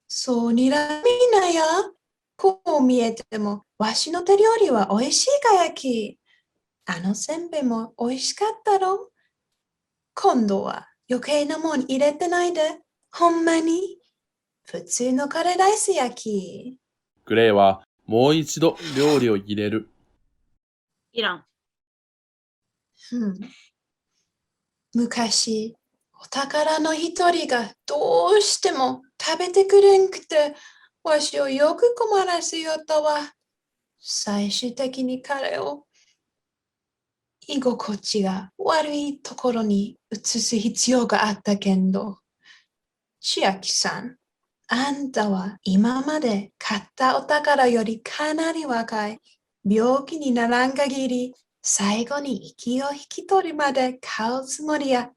そうにらみなや。こう見えても、わしの手料理はおいしいかやき。あのせんべいもおいしかったろ。今度は余計なもん入れてないで。ほんまに。普通のカレーライスやき。グレーはもう一度料理を入れる。いらん。昔、お宝の一人がどうしても食べてくれんくて、わしをよく困らせよったわ。最終的に彼を居心地が悪いところに移す必要があったけんど、千秋さん、あんたは今まで買ったお宝よりかなり若い。病気にならん限り、最後に息を引き取るまで買うつもりや。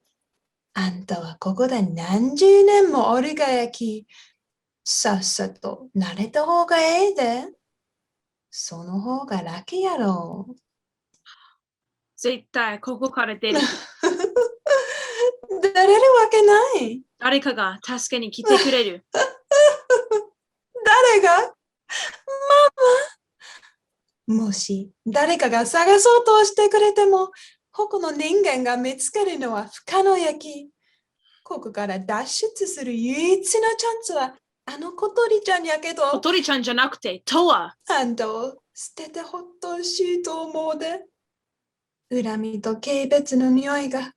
あんたはここで何十年もおるがやき、さっさと慣れた方がええで。その方が楽やろう。絶対ここから出る。出れるわけない。誰かが助けに来てくれる。誰が？ママ。もし誰かが探そうとしてくれても、他の人間が見つけるのは不可能やき。ここから脱出する唯一のチャンスはあの小鳥ちゃんやけど。小鳥ちゃんじゃなくて、トワ。あんたを捨ててほっとほしいと思うで。恨みと軽蔑の匂いが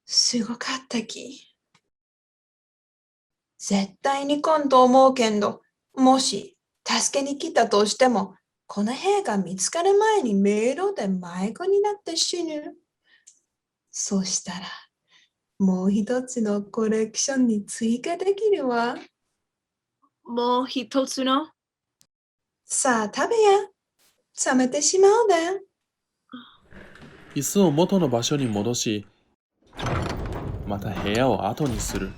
すごかったき。絶対に来んと思うけんど、もし助けに来たとしても、この部屋が見つかる前に迷路で迷子になって死ぬ。そしたら、もう一つのコレクションに追加できるわ。もう一つの？さあ食べや。冷めてしまうで。椅子を元の場所に戻し、また部屋を後にする。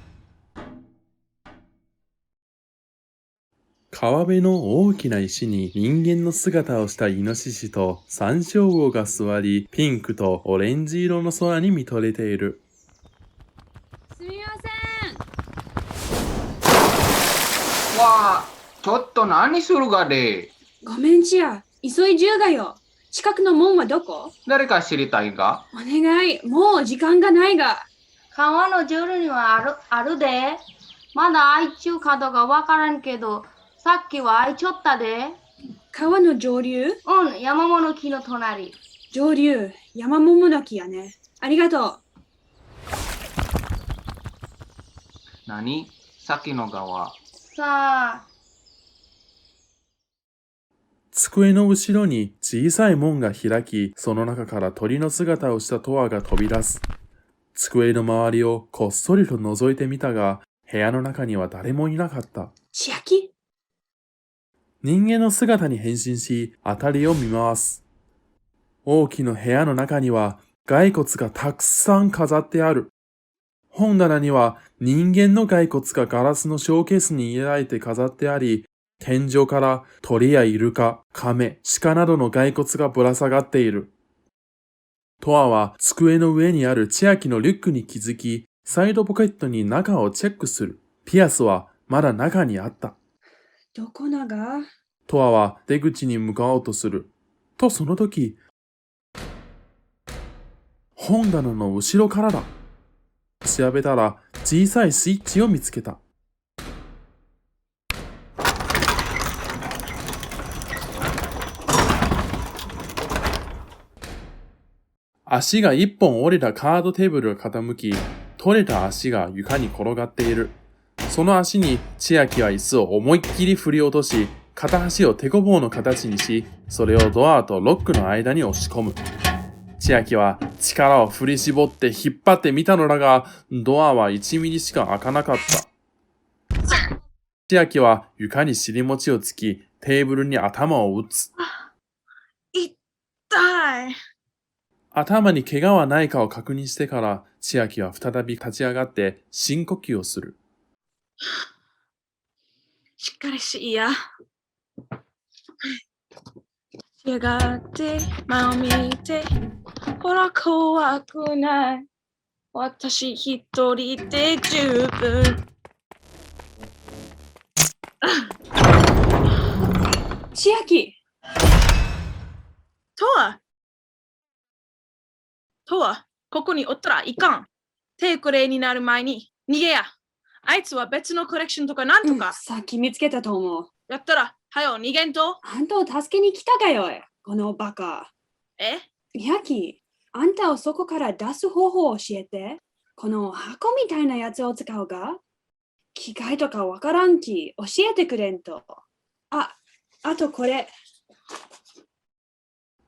川辺の大きな石に人間の姿をしたイノシシと山椒魚が座り、ピンクとオレンジ色の空に見とれている。すみません。わあ、ちょっと何するがで。ごめんちや、急いじゅうがよ。近くの門はどこ？誰か知りたいが？お願い、もう時間がないが。川の上流にはあるで。まだ開いちゅう角がわからんけど、さっきは開いちょったで。川の上流？山物木の隣。上流、山桃の木やね。ありがとう。何？さっきの川。さあ。机の後ろに小さい門が開き、その中から鳥の姿をしたトアが飛び出す。机の周りをこっそりと覗いてみたが、部屋の中には誰もいなかった。千秋？人間の姿に変身し、辺りを見回す。大きな部屋の中には骸骨がたくさん飾ってある。本棚には人間の骸骨がガラスのショーケースに入れられて飾ってあり、天井から鳥やイルカ、亀、鹿などの骸骨がぶら下がっている。トアは机の上にある千秋のリュックに気づき、サイドポケットに中をチェックする。ピアスはまだ中にあった。どこなが？トアは出口に向かおうとする。とその時、本棚の後ろからだ。調べたら小さいスイッチを見つけた。足が一本折れたカードテーブルが傾き、取れた足が床に転がっている。その足に千秋は椅子を思いっきり振り落とし、片足を手ごぼうの形にし、それをドアとロックの間に押し込む。千秋は力を振り絞って引っ張ってみたのだが、ドアは1ミリしか開かなかった。千秋は床に尻餅をつき、テーブルに頭を打つ。痛い。頭に怪我はないかを確認してから、千秋は再び立ち上がって深呼吸をする。しっかりしいや。やがて前を見て、ほら怖くない。私一人で十分。千秋とは、ここにおったらいかん。手くれになる前に逃げや。あいつは別のコレクションとかなんとか。さっき見つけたと思う。やったら、はよ逃げんと。あんたを助けに来たかよ、このバカ。えヤキ、あんたをそこから出す方法を教えて。この箱みたいなやつを使うが、機械とかわからんき、教えてくれんと。あとこれ。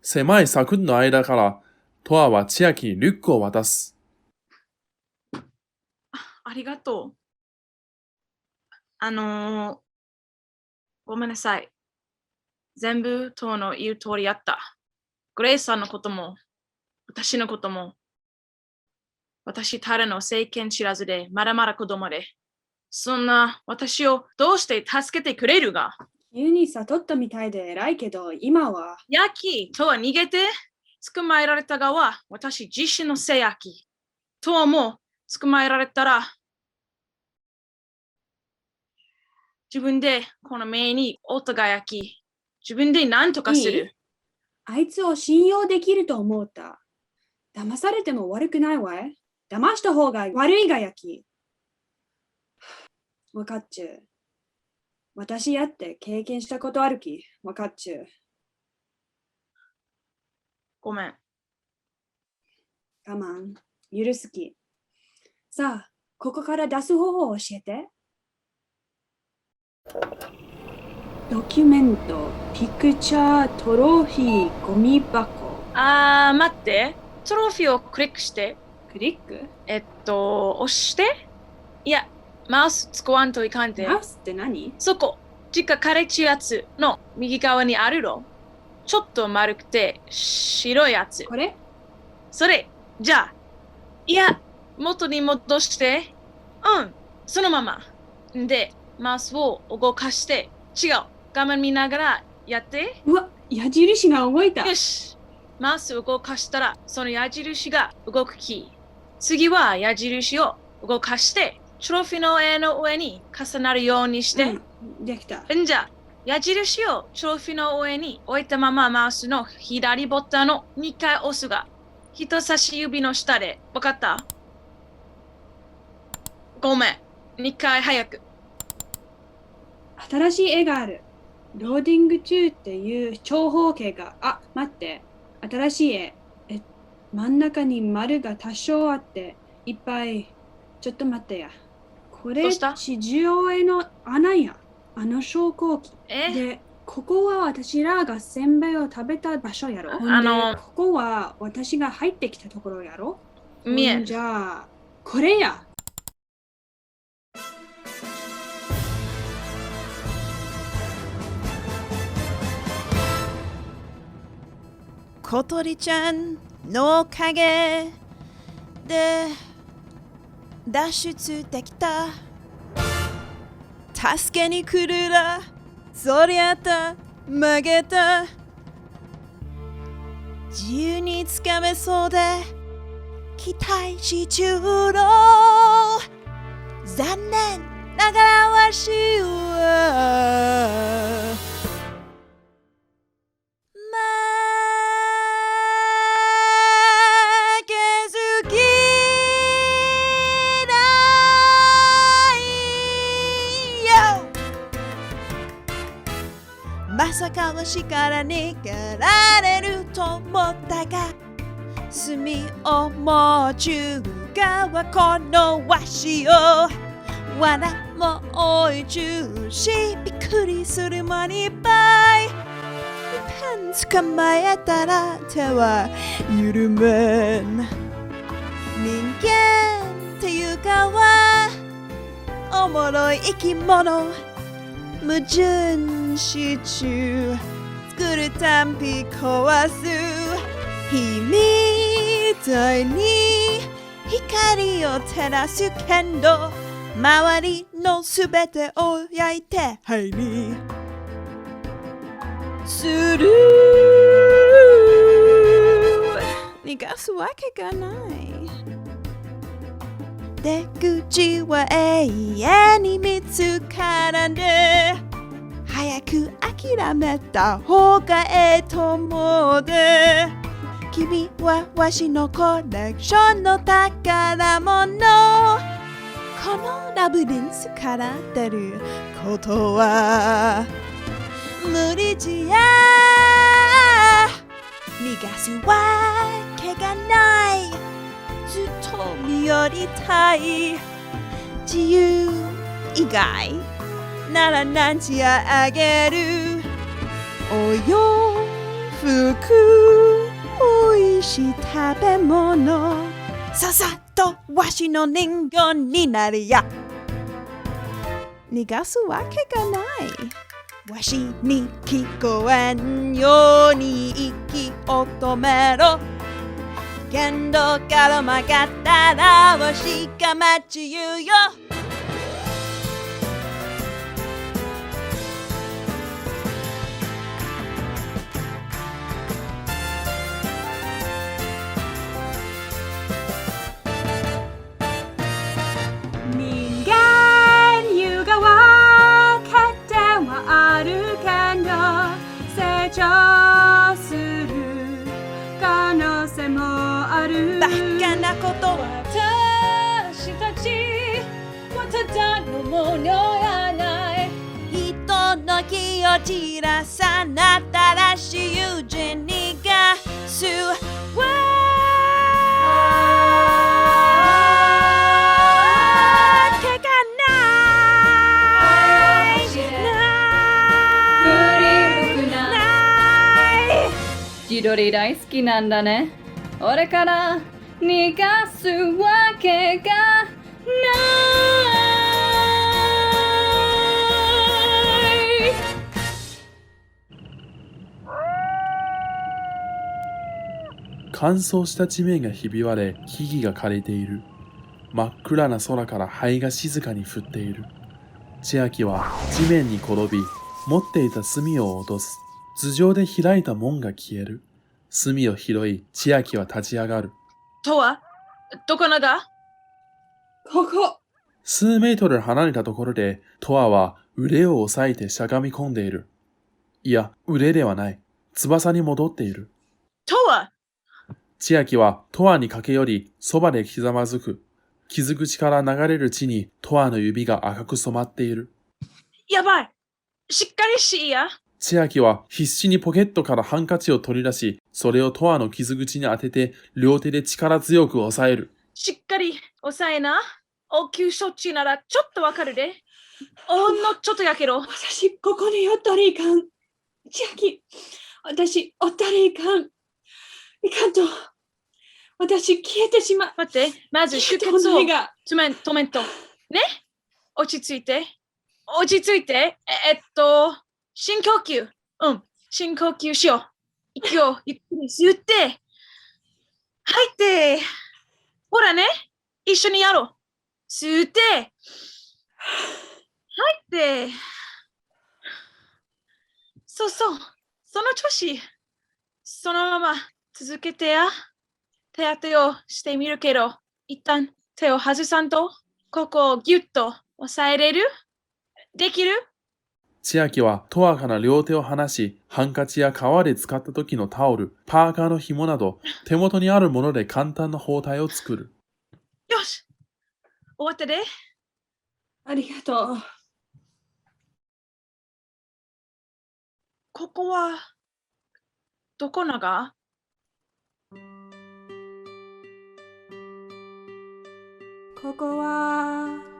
狭い柵の間から、トアは千秋にリュックを渡す。ありがとう。ごめんなさい。全部トアの言う通りやった。グレイさんのことも、私のことも、私ただの政権知らずで、まだまだ子供で、そんな私をどうして助けてくれるが。急に悟ったみたいで偉いけど、今は。ヤキ、トア逃げて。捕まえられた側、私自身のせいやき。トアも捕まえられたら、自分でこの目にお互い焼き、自分で何とかする。あいつを信用できると思った。騙されても悪くないわい。騙した方が悪いがやき。わかっちゅう。私やって経験したことあるき。わかっちゅう。ごめん。我慢。許すき。さあ、ここから出す方法を教えて。ドキュメント、ピクチャー、トロフィー、ゴミ箱。待って。トロフィーをクリックして。クリック？押して。いや、マウス使わんといかんて。マウスって何？そこ。実家カレッジやつの右側にあるろ。ちょっと丸くて白いやつ。これ？それ。じゃあ。いや、元に戻して。そのまま。で、マウスを動かして。違う。画面見ながらやって。うわ、矢印が動いた。よし。マウスを動かしたら、その矢印が動くキー。次は矢印を動かして、トロフィーの絵の上に重なるようにして。できた。じゃあ、矢印をトロフィーの上に置いたままマウスの左ボタンを2回押すが、人差し指の下で、わかった？ごめん。2回早く。新しい絵がある。ローディング中っていう長方形が。待って。新しい絵。真ん中に丸が多少あって、いっぱい。ちょっと待ってや。これ、地上絵の穴や。昇降機。で、ここは私らがせんべいを食べた場所やろ。ここは私が入ってきたところやろ。じゃあ、これや。小鳥ちゃんの影で脱出できた。助けに来るらそりゃった曲げた。自由につかめそうで期待し中の残念ながらわしはまさかの力に駆られると思ったが隅をもう中側このわしを罠も追い中しびっくりする間にいっぱいパン捕まえたら手は緩めん。人間っていうかはおもろい生き物。矛盾し中作るたんび壊す秘密愛に光を照らすけど周りのすべてを焼いて灰にする逃がすわけがない出口は永遠に見つからね早く諦めた方がええと思うで君はわしのコレクションの宝物このラブリンスから出ることは無理じゃ逃がすわけがないずっと見寄りたい自由以外ならなんちあげるお洋服おいしい食べ物ささっとわしの人形になるや逃がすわけがないわしに聞こえんように息を止めろ剣道から曲がったらわしが待ち言うよ人間優雅は欠点はあるけど成長する可能性もあるバカなこと私たちはただのものやない人の気を散らさな新しい友人にがすわけがないない自撮り大好きなんだね俺から逃がすわけがない乾燥した地面がひび割れ木々が枯れている真っ暗な空から灰が静かに降っている千秋は地面に転び持っていた炭を落とす頭上で開いた門が消える炭を拾い千秋は立ち上がるとはどこながここ数メートル離れたところでトアは腕を押さえてしゃがみ込んでいるいや腕ではない翼に戻っているとは千秋はトアに駆け寄りそばでひざまずく傷口から流れる血にトアの指が赤く染まっているやばいしっかりしいや千秋は必死にポケットからハンカチを取り出しそれをトアの傷口に当てて両手で力強く押さえるしっかり押さえな応急処置ならちょっとわかるでほんのちょっとやけど私ここにおったらいかん千秋私おったらいかんいかんと私消えてしまう待ってまず出血を止めんとね落ち着いて深呼吸深呼吸しよう息をゆっくり吸って吐いてほらね一緒にやろう吸って吐いてそうその調子そのまま続けてや手当てをしてみるけど一旦手を外さんとここをギュッと押さえれるできる千秋はトアから両手を離しハンカチや川で使った時のタオルパーカーの紐など手元にあるもので簡単な包帯を作るよし終わったでありがとうここはどこながここは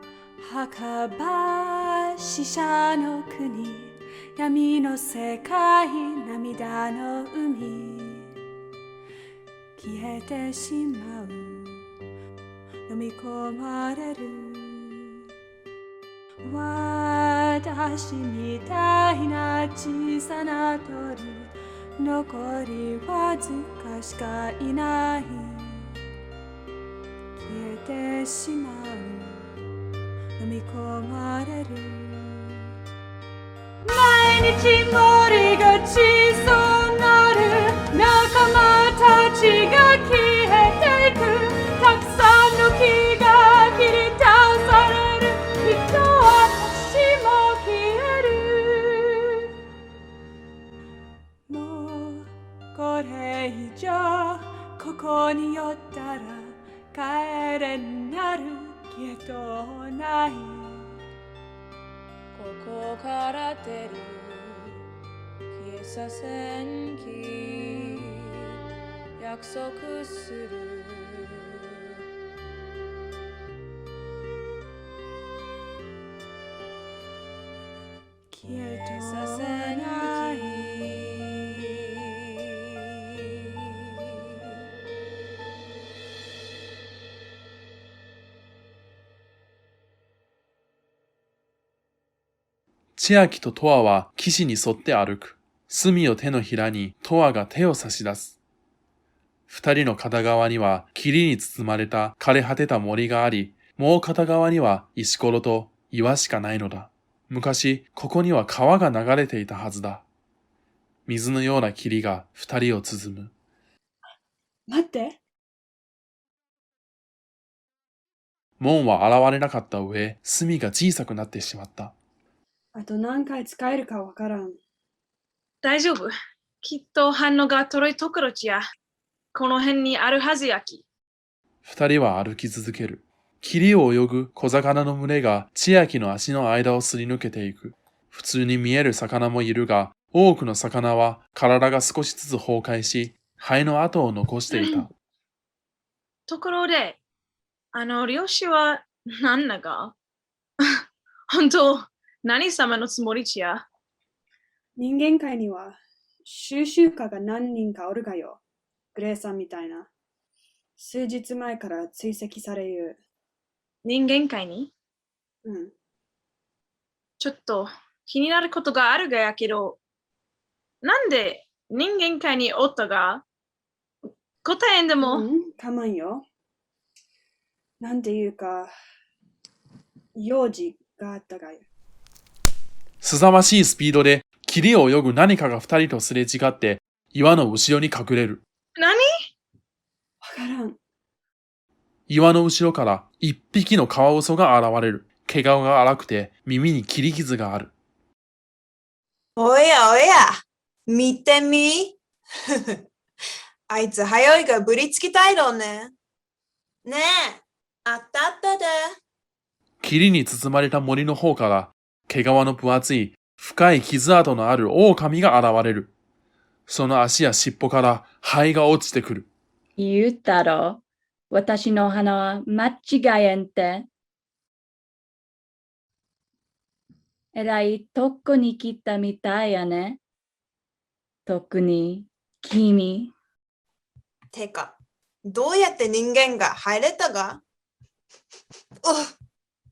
墓場死者の国闇の世界涙の海消えてしまう飲み込まれる私みたいな小さな鳥残りわずかしかいない消えてしまう飲み込まれる毎日森が小さなる仲間たちが消えていくたくさんの木が切り倒される人は私も消えるもうこれ以上ここに寄ったら帰れなるけどないここから出る消えさせんき約束する消えさせない千秋とトアは岸に沿って歩く。隅を手のひらにトアが手を差し出す。二人の片側には霧に包まれた枯れ果てた森があり、もう片側には石ころと岩しかないのだ。昔、ここには川が流れていたはずだ。水のような霧が二人を包む。待って門は現れなかった上、隅が小さくなってしまった。あと何回使えるかわからん大丈夫きっと反応が遠いところじゃこの辺にあるはずやき二人は歩き続ける。霧を泳ぐ小魚の群れが千秋の足の間をすり抜けていく。普通に見える魚もいるが、多くの魚は体が少しずつ崩壊し、肺の跡を残していた。ところで漁師は何だか本当何様のつもりじゃ人間界には収集家が何人かおるがよグレイさんみたいな数日前から追跡される人間界にうんちょっと気になることがあるがやけどなんで人間界におったが答えんでも、かまんよなんていうか用事があったがよすさまじいスピードで霧を泳ぐ何かが二人とすれ違って岩の後ろに隠れる。何わからん岩の後ろから一匹のカワウソが現れる。毛皮が荒くて耳に切り傷がある。おやおや、見てみ。あいつ早いがぶりつきたいろね。ねえ、あったあったで。霧に包まれた森の方から毛皮の分厚い深い傷跡のある狼が現れる。その足や尻尾から灰が落ちてくる。言ったろ。私の花は間違えんて。えらいとこに来たみたいやね。特に君。てか、どうやって人間が入れたが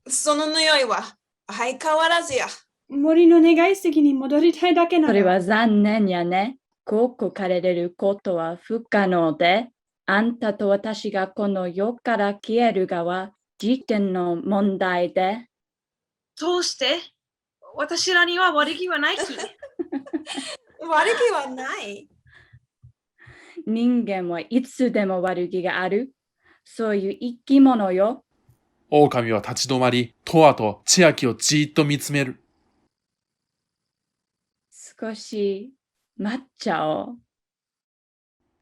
その匂いは相変わらずや。森の願い席に戻りたいだけなのそれは残念やね。ここかられることは不可能で、あんたと私がこの世から消えるがは事件の問題で。どうして私らには悪気はないき。悪気はない。人間はいつでも悪気がある。そういう生き物よ。狼は立ち止まり、トアと千秋をじーっと見つめる。少し待っちゃおう。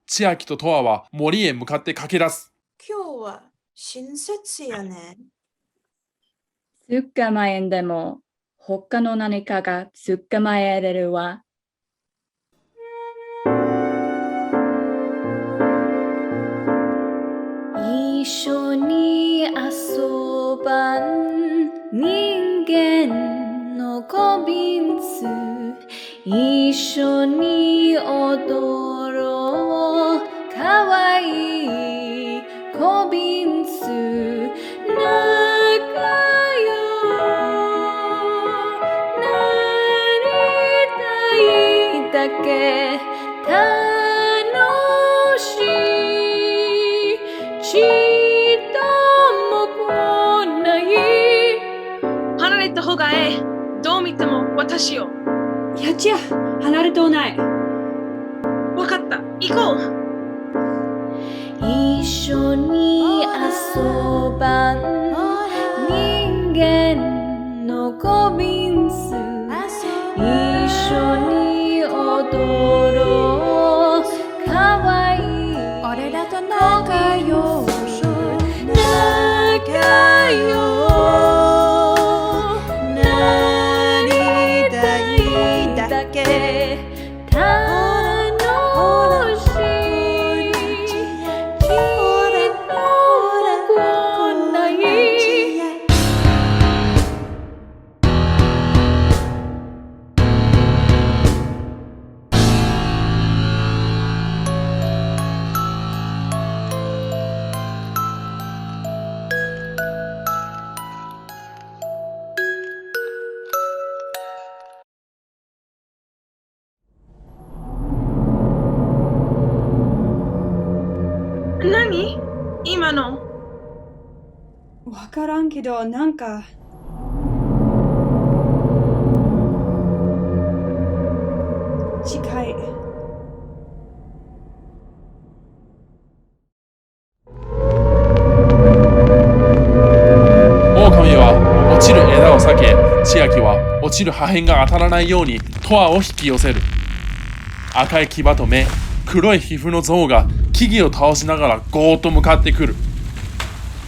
千秋とトアは森へ向かって駆け出す。今日は親切やね。捕まえんでも他の何かが捕まえれるわ。一緒に遊ばん人間の小瓶子一緒に踊ろうかわいい小瓶子仲良なりたいだけ楽しいちっとえ、どう見ても私よ。やっちや、離れとうない。わかった、行こう。一緒に遊ばん人間のコビンス一緒に踊ろうかわいい俺らと仲良く仲良なりたいだけ楽しいきっと来ない何今の。わからんけど、なんか。近い。狼は落ちる枝を避け、千秋は落ちる破片が当たらないようにトアを引き寄せる。赤い牙と目、黒い皮膚の象が木々を倒しながらゴーッと向かってくる。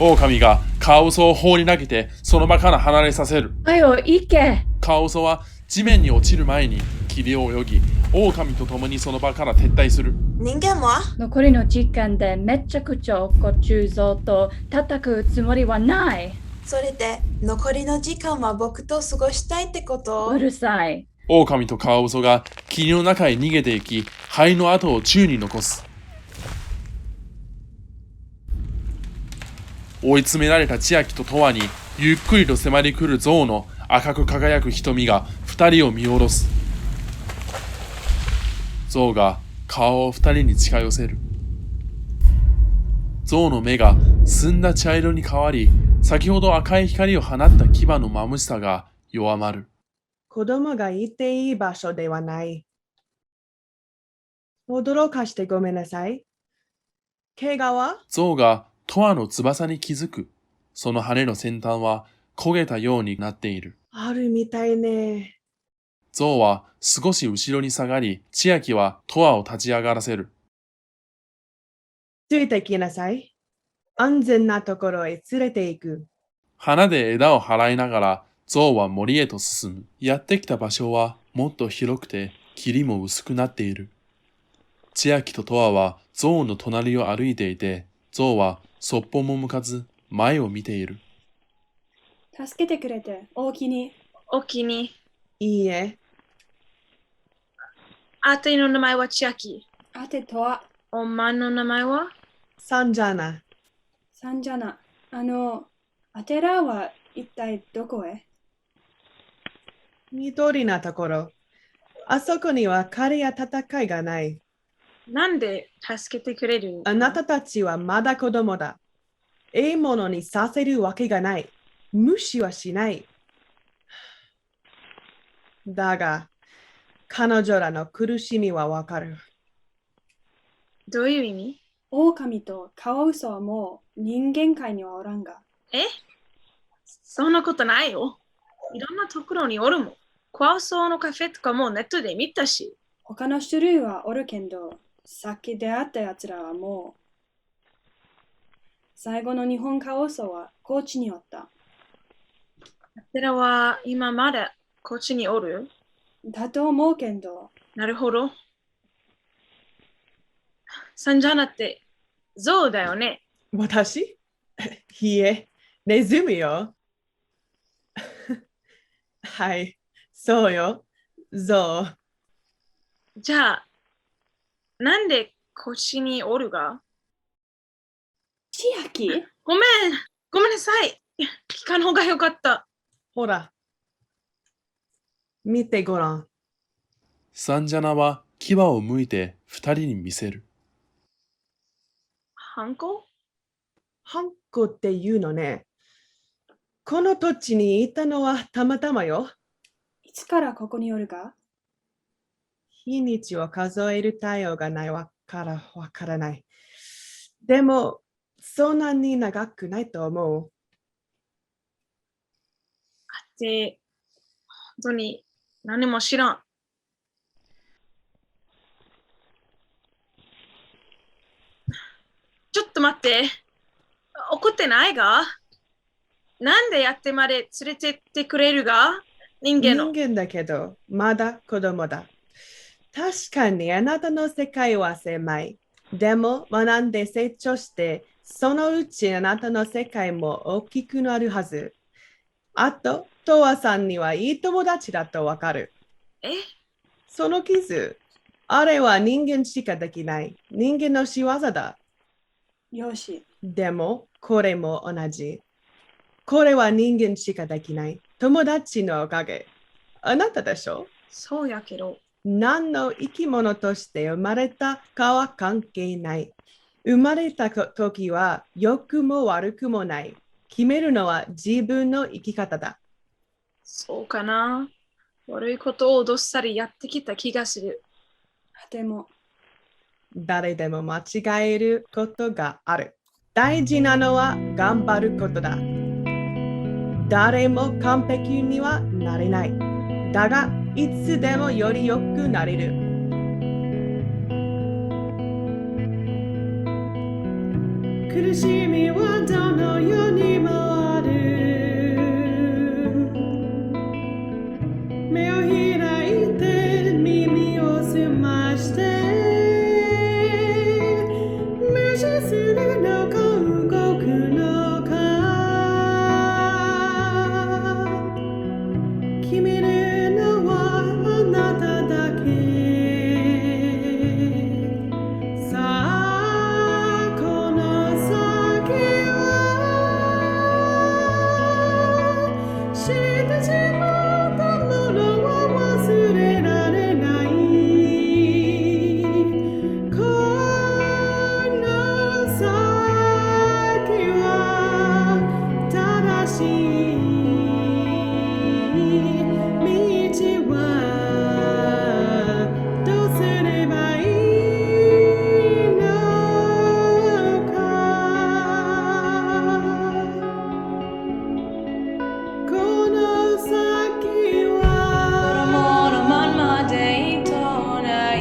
狼がカワウソを放り投げてその場から離れさせる。はよ行けカワウソは地面に落ちる前に霧を泳ぎ、狼と共にその場から撤退する。人間は残りの時間でめちゃくちゃ怒っちゅうぞと叩くつもりはない。それで残りの時間は僕と過ごしたいってこと？うるさい。狼とカワウソが霧の中へ逃げていき、灰の跡を宙に残す。追い詰められた千秋と永遠にゆっくりと迫り来る象の赤く輝く瞳が二人を見下ろす。象が顔を二人に近寄せる。象の目が澄んだ茶色に変わり、先ほど赤い光を放った牙の眩しさが弱まる。子供が行っていい場所ではない。驚かしてごめんなさい。怪我は？象がトアの翼に気づく。その羽の先端は焦げたようになっている。あるみたいね。象は少し後ろに下がり、千秋はトアを立ち上がらせる。ついてきなさい。安全なところへ連れて行く。鼻で枝を払いながら象は森へと進む。やってきた場所はもっと広くて霧も薄くなっている。千秋とトアは象の隣を歩いていて、象はそっぽも向かず前を見ている。助けてくれて、おおきに。おきに。いいえ。あたいの名前は千秋。あてとは、お前の名前は？サンジャナ。サンジャナ。あてらは一体どこへ？緑なところ。あそこには狩りや戦いがない。なんで助けてくれる？あなたたちはまだ子供だ。ええものにさせるわけがない。無視はしない。だが、彼女らの苦しみはわかる。どういう意味？狼とカワウソはもう人間界にはおらんが。え？そんなことないよ。いろんなところにおるもん。カワウソのカフェとかもネットで見たし。他の種類はおるけど、さっき出会ったやつらはもう。最後の日本カワウソは高知におった。あてらは今まだこっちにおる？だと思うけど。なるほど。サンジャナって象だよね。私？いいえ、ネズミよ。はい、そうよ。象。じゃあ、なんでこっちにおるが？千秋？ごめんなさい。聞かん方がよかった。ほら。見てごらん。サンジャナは牙を向いて二人に見せる。ハンコ？ハンコっていうのね。この土地にいたのはたまたまよ。いつからここにおるか？日にちを数える太陽がないからわからない。でも、そんなに長くないと思う。で、本当に何も知らん。ちょっと待って。怒ってないが？なんでやってまで連れてってくれるが？人間だけど、まだ子供だ。確かにあなたの世界は狭い。でも学んで成長して、そのうちあなたの世界も大きくなるはず。あと、トワさんにはいい友達だとわかる。その傷、あれは人間しかできない。人間の仕業だ。よし。でも、これも同じ。これは人間しかできない。友達のおかげ。あなたでしょ？そうやけど。何の生き物として生まれたかは関係ない。生まれた時は良くも悪くもない。決めるのは自分の生き方だ。そうかな。悪いことをどっさりやってきた気がする。でも、誰でも間違えることがある。大事なのは頑張ることだ。誰も完璧にはなれない。だが、いつでもより良くなれる。苦しみはどのようにもある。目を開いて耳を澄まして無視するのか動くのか決めるのはあなただけ。さあこの先は知ってしまったものは忘れられない。この先は正しい道はどうすればいいのか。この先は子供のまんまでいいとない。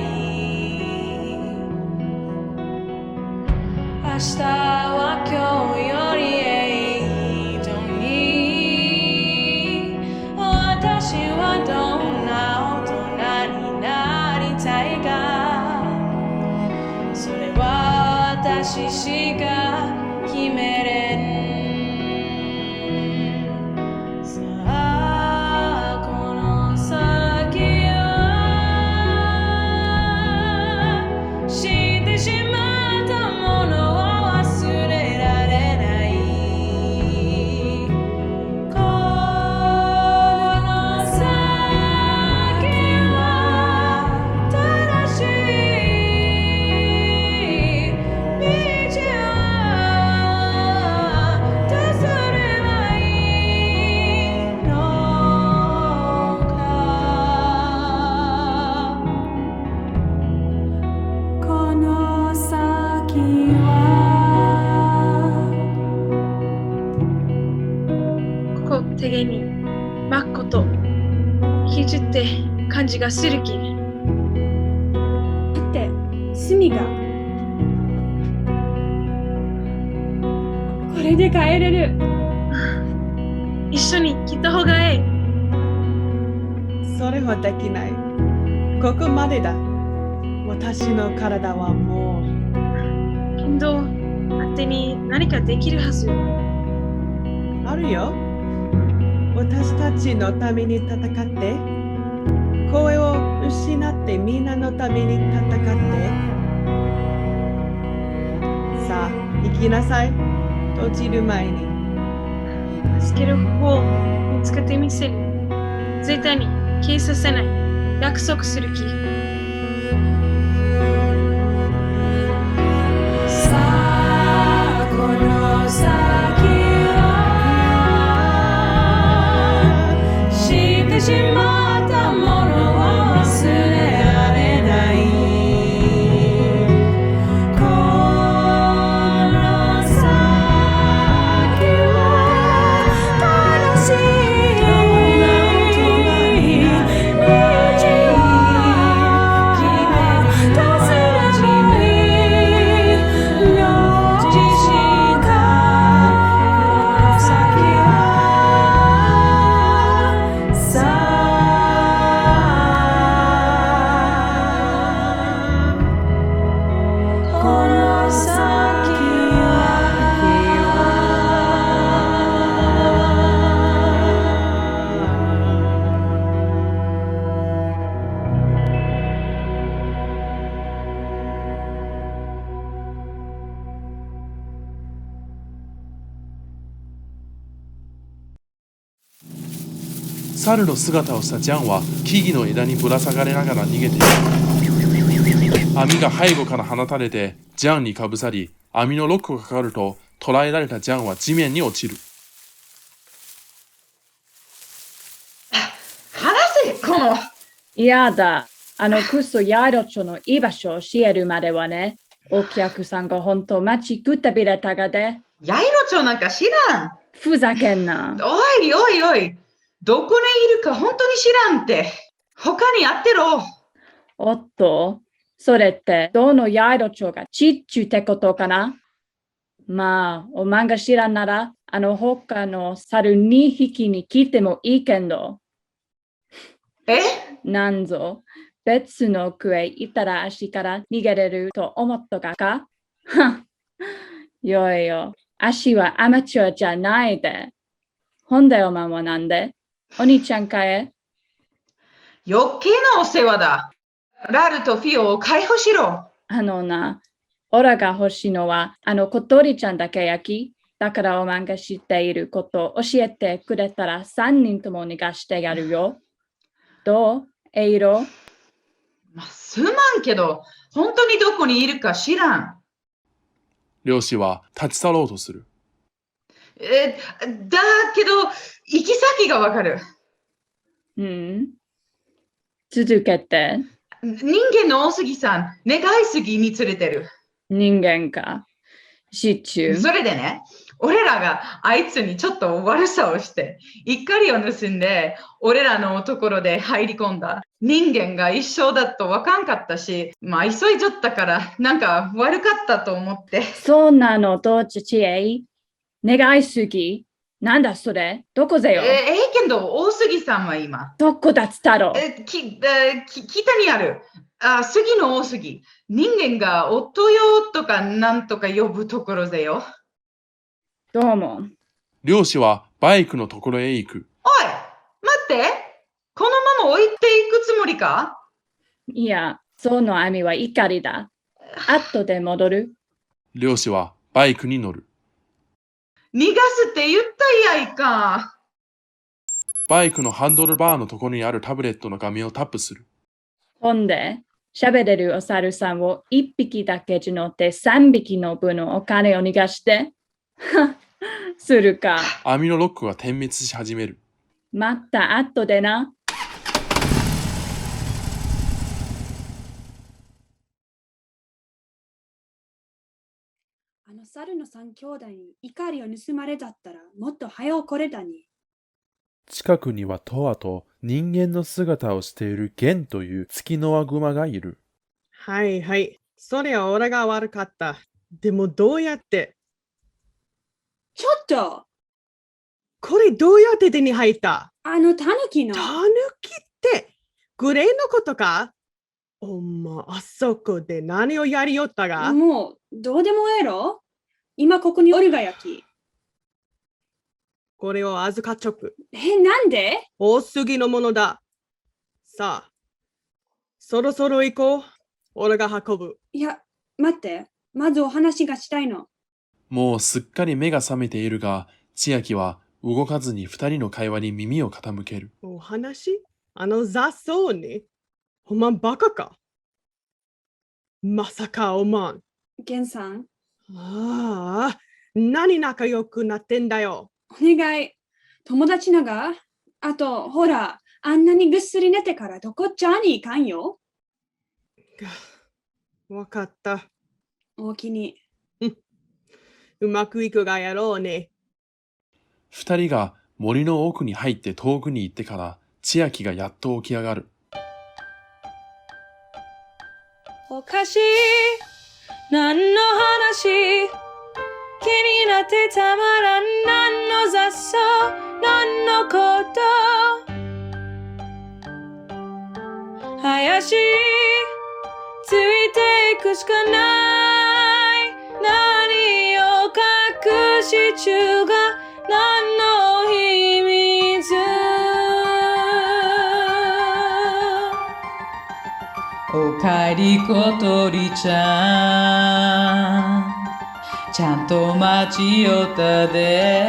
明日は今日よりいいとに。私はどんな大人になりたいか。それは私しか決めれん。さあこの先は知ってしまったものは忘れられない。この先は正しい道はどうすればいいのか。この先ここ手げにまっことひじって感じがするき。って隅がこれで帰れる。一緒に来た方がええ。それはできない。ここまでだ。私の体はもう。けど、勝手に何かできるはず。あるよ。私たちのために戦って、声を失ってみんなのために戦って。さあ、行きなさい。閉じる前に。助ける方法を見つけてみせる。絶対に消えさせない。約束するき。さあこの先は猿の姿をしたジャンは木々の枝にぶら下がれながら逃げている。網が背後から放たれてジャンにかぶさり、網のロックがかかると捕らえられたジャンは地面に落ちる。話せ、この。やだ。クソヤイロチョの居場所を教えるまではね。お客さんが本当待ちくたびれたがで。ヤイロチョなんか知らん。ふざけんな。おいおいおい。どこにいるか本当に知らんって。他に会ってろ。おっと、それってどのヤイロチョがちっちゅってことかな。まあ、おまんが知らんなら、他の猿2匹に聞いてもいいけど。なんぞ、別の区へ行ったら足から逃げれると思ったかはよいよ、足はアマチュアじゃないで。ほんでおまんはなんでお兄ちゃんかえ余計なお世話だ。ラルとフィオを解放しろ。オラが欲しいのは小鳥ちゃんだけ焼き。だからおまんが知っていることを教えてくれたら3人とも逃がしてやるよ。どうエイロ？すまんけど、本当にどこにいるか知らん。漁師は立ち去ろうとする。だけど、行き先がわかる。続けて。人間の大杉さん、願いすぎに連れてる。人間か。シチュー。それでね、俺らがあいつにちょっと悪さをして、怒りを盗んで、俺らのところで入り込んだ。人間が一生だとわかんかったし、まあ急いじゃったから、なんか悪かったと思って。そんなのどっちちえい？願いすぎ？なんだそれ？どこぜよ？けど、大杉さんは今。どこだつたろ？北にある。杉の大杉。人間が夫よとかなんとか呼ぶところぜよ。どうも。漁師はバイクのところへ行く。おい、待って。このまま置いていくつもりか？いや、その網は怒りだ。後で戻る。漁師はバイクに乗る。逃がすって言ったやいか。バイクのハンドルバーのところにあるタブレットの画面をタップする。ほんで、喋れるお猿さんを1匹だけじのって3匹の分のお金を逃がして。するか。網のロックが点滅し始める。また後でな。猿の3兄弟に怒りを盗まれだったらもっと早うこれだに。近くにはトアと人間の姿をしているゲンというツキノワグマがいる。はいはい。それは俺が悪かった。でもどうやって？ちょっと！これどうやって手に入った？タヌキの。タヌキってグレーのことか？おま、あそこで何をやりよったが？もう、どうでもええろ？今ここにおるがやき。これを預かっちょく。なんで？大杉のものだ。さあ、そろそろ行こう。俺が運ぶ。いや、待って。まずお話がしたいの。もうすっかり目が覚めているが、千秋は動かずに二人の会話に耳を傾ける。お話？雑草に？おまんバカか？まさかおまん。ゲンさん。ああ、何仲良くなってんだよ。お願い。友達なが。あと、ほら、あんなにぐっすり寝てからどこっちゃに行かんよ。わかった。おおきに。うまくいくがやろうね。二人が森の奥に入って遠くに行ってから、千秋がやっと起き上がる。おかしい。何の話？気になってたまらん。何の雑草？何のこと？林ついていくしかない。何を隠し中が何の秘密？おかえり小鳥ちゃん、ちゃんと待ちよったで。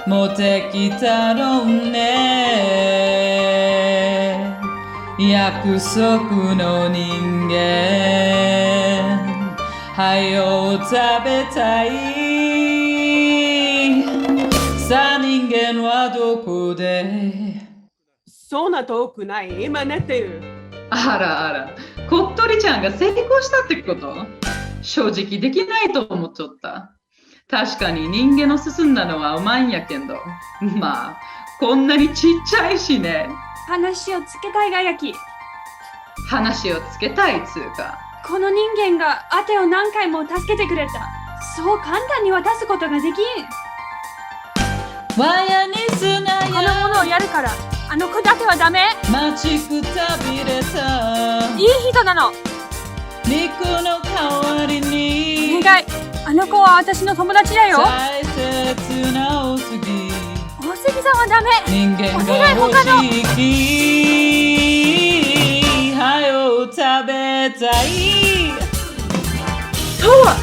持ってきたのね約束の人間はよ食べたいさあ人間はどこでそんな遠くない。今寝てる。あらあら、こっとりちゃんが成功したってこと？正直できないと思っちゃった。確かに人間の進んだのはうまいんやけど、まあ、こんなにちっちゃいしね。話をつけたいがやき。話をつけたいつうか。この人間がアテを何回も助けてくれた。そう簡単に渡すことができん。ワヤにすなこのものをやるから、あの子だけはダメ。待ちくたびれたいい人なの。肉の代わりにお願い。あの子は私の友達だよ。大切なおすぎ大杉さんはダメ。人間お願いが欲他の。しいはよ食べたいとは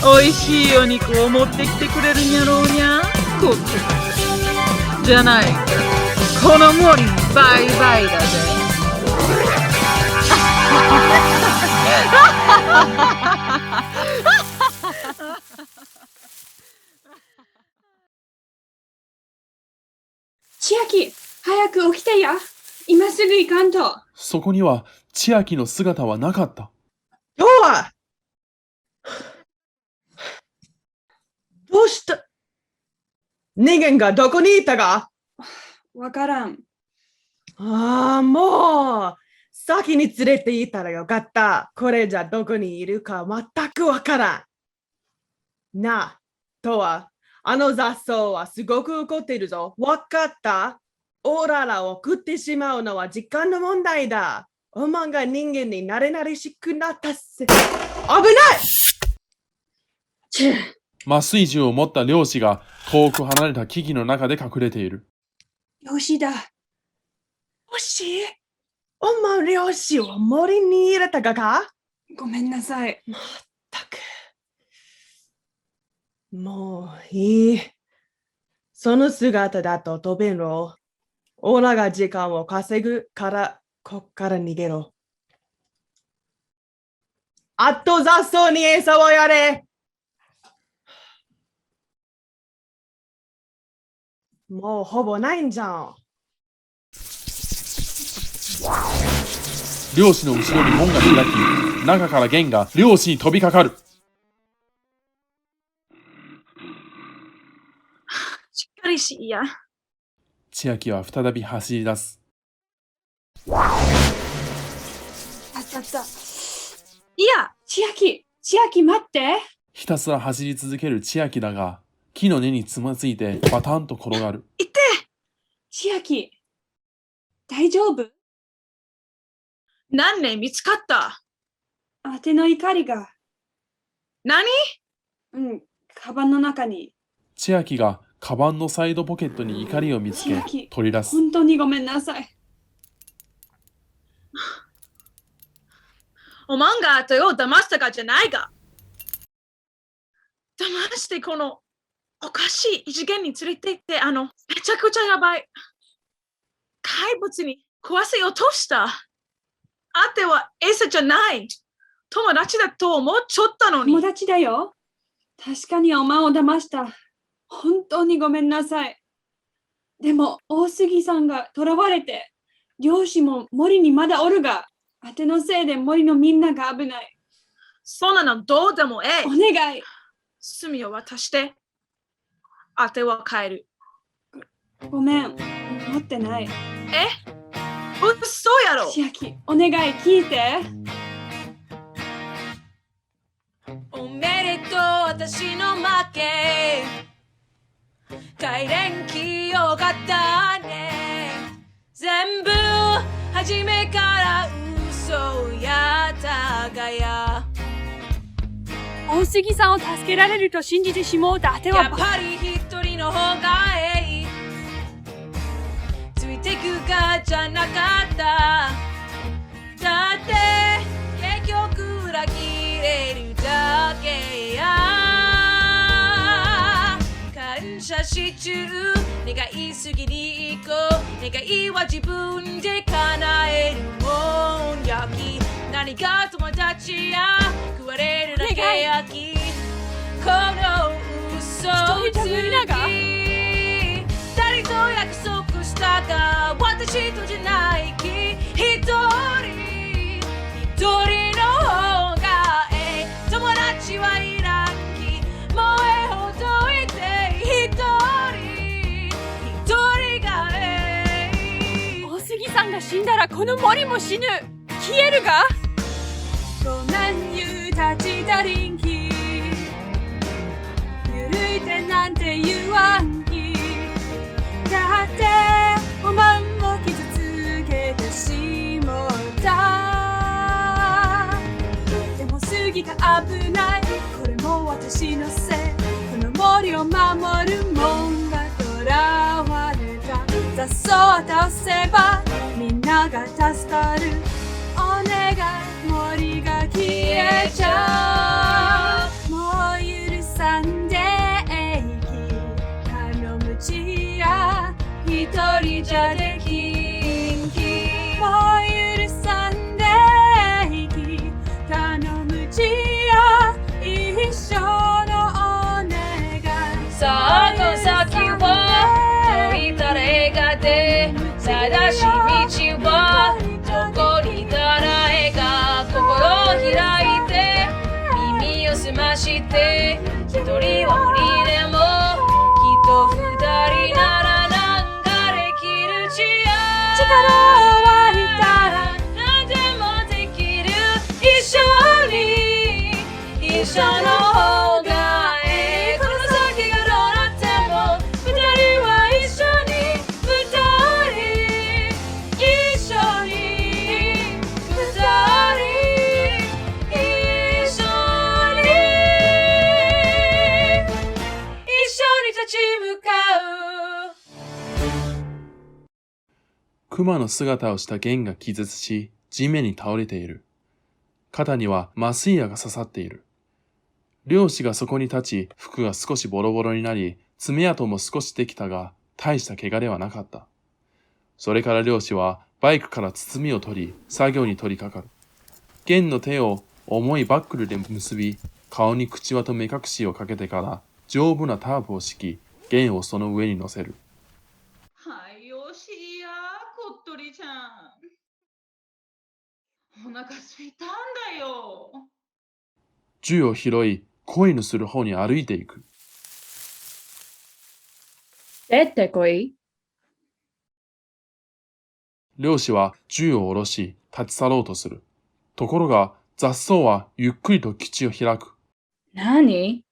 おいしいお肉を持ってきてくれるんやろうにゃこっちじゃないこの森バイバイだぜ千秋、早く起きてや。今すぐ行かんと。そこには千秋の姿はなかった。とはどうした人間がどこにいたがわからん。ああ、もう先に連れて行ったらよかった。これじゃどこにいるか全くわからん。なあ、とは、あの雑草はすごく怒っているぞ。わかった？オーララを食ってしまうのは時間の問題だ。お前が人間になれなれしくなったせ。危ない！麻酔銃を持った漁師が遠く離れた木々の中で隠れている。よしだ。よしお前漁師を森に入れたか？ごめんなさい。まったく。もういい。その姿だと飛べんろ。オラが時間を稼ぐから、こっから逃げろ。あと雑草に餌をやれ。もうほぼないんじゃん。漁師の後ろに門が開き、中からゲンが漁師に飛びかかる。しっかりしいや。千秋は再び走り出す。あったあった。いや、千秋待って。ひたすら走り続ける千秋だが、木の根につまずいてバタンと転がる。いて！千秋、大丈夫？何ね見つかった。当ての怒りが。何？うん、カバンの中に。千秋がカバンのサイドポケットに怒りを見つけ取り出す。本当にごめんなさい。おまんが後を騙したかじゃないが。騙してこのおかしい異次元に連れて行ってめちゃくちゃやばい怪物に食わせようとした。あては餌じゃない。友達だと思っちゃったのに。友達だよ。確かにおまんを騙した。本当にごめんなさい。でも大杉さんが囚われて、漁師も森にまだおるが、あてのせいで森のみんなが危ない。そんなのどうでもええ。お願い。墨を渡して。あては帰る。ごめん、持ってない。嘘やろ。千秋、お願い聞いて。おめでとう、私の負け。帰れんきよかったね。全部初めから嘘やったがや。大杉さんを助けられると信じてしもうたあてはやっぱり一人の方がえい。ついてくかじゃなかった。だって結局裏切れるだけシチュー願いすぎに行こう願いは自分で叶えるもんやき何が友達や食われるだけやきこの嘘をつき誰と約束したか私とじゃないき一人の方が友達はいらんき燃えほどいて一人が大杉さんが死んだらこの森も死ぬ。消えるがごめんゆ立ちたりんきゆるいてなんて言わんきだっておまんも傷つけてしもったでも杉が危ないこれも私のせいこの森を守るもんが囚われた雑草を倒せばみんなが助かるお願い森が消えちゃうもう許さんでいき頼むちや一人じゃできんきもう許さんでいき頼むちや一緒のお願いさあこの先は遠い誰がで正しい道はどこに誰が心を開いて耳を澄まして一人は無理でもきっと二人なら流れきる知恵力を湧いたら何でもできる一緒の方がこの先がどうなっても二人は一緒に一緒に立ち向かう熊の姿をした弦が気絶し、地面に倒れている。肩には麻酔矢が刺さっている。漁師がそこに立ち、服が少しボロボロになり、爪痕も少しできたが、大した怪我ではなかった。それから漁師はバイクから包みを取り、作業に取り掛かる。弦の手を重いバックルで結び、顔に口輪と目隠しをかけてから、丈夫なタープを敷き、弦をその上に乗せる。はいよしやこっとりちゃんお腹すいたんだよ銃を拾い、恋のする方に歩いていく。出てこい。漁師は銃を下ろし、立ち去ろうとする。ところが、雑草はゆっくりと口を開く。何？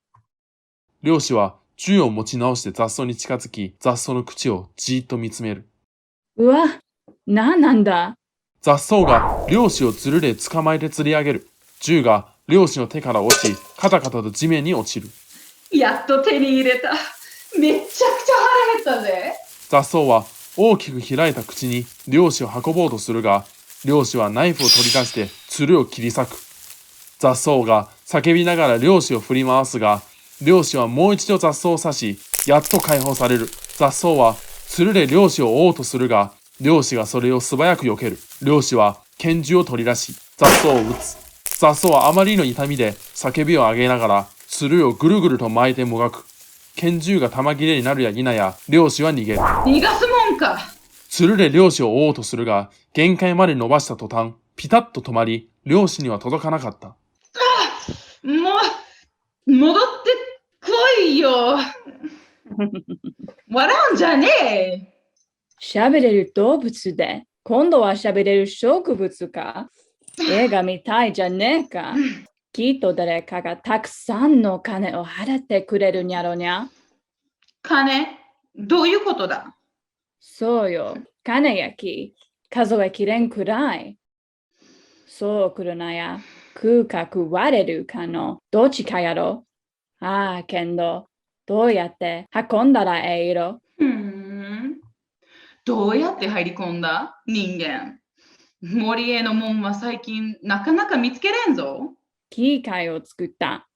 漁師は銃を持ち直して雑草に近づき、雑草の口をじーっと見つめる。うわ、なんだ？雑草が漁師をつるで捕まえて釣り上げる。銃が漁師の手から落ち、カタカタと地面に落ちる。やっと手に入れためっちゃくちゃ腹減ったぜ雑草は大きく開いた口に漁師を運ぼうとするが、漁師はナイフを取り出してつるを切り裂く。雑草が叫びながら漁師を振り回すが、漁師はもう一度雑草を刺し、やっと解放される。雑草はつるで漁師を追おうとするが、漁師がそれを素早く避ける。漁師は拳銃を取り出し、雑草を撃つ。雑草はあまりの痛みで叫びを上げながら、つるをぐるぐると巻いてもがく。拳銃が弾切れになるや否や、漁師は逃げる。逃がすもんかつるで漁師を追おうとするが、限界まで伸ばした途端、ピタッと止まり、漁師には届かなかった。もう戻ってこいよ笑うんじゃねえ喋れる動物で、今度は喋れる植物か？映画みたいじゃねえか。きっと誰かがたくさんの金を払ってくれるにゃろにゃ。金どういうことだ？そうよ、金やき、数えきれんくらい。そうくるなや、食うか食われるかのどっちかやろ。ああ、けんど、どうやって運んだらええろ。どうやって入り込んだ人間。森への門は最近なかなか見つけれんぞ。機械を作った。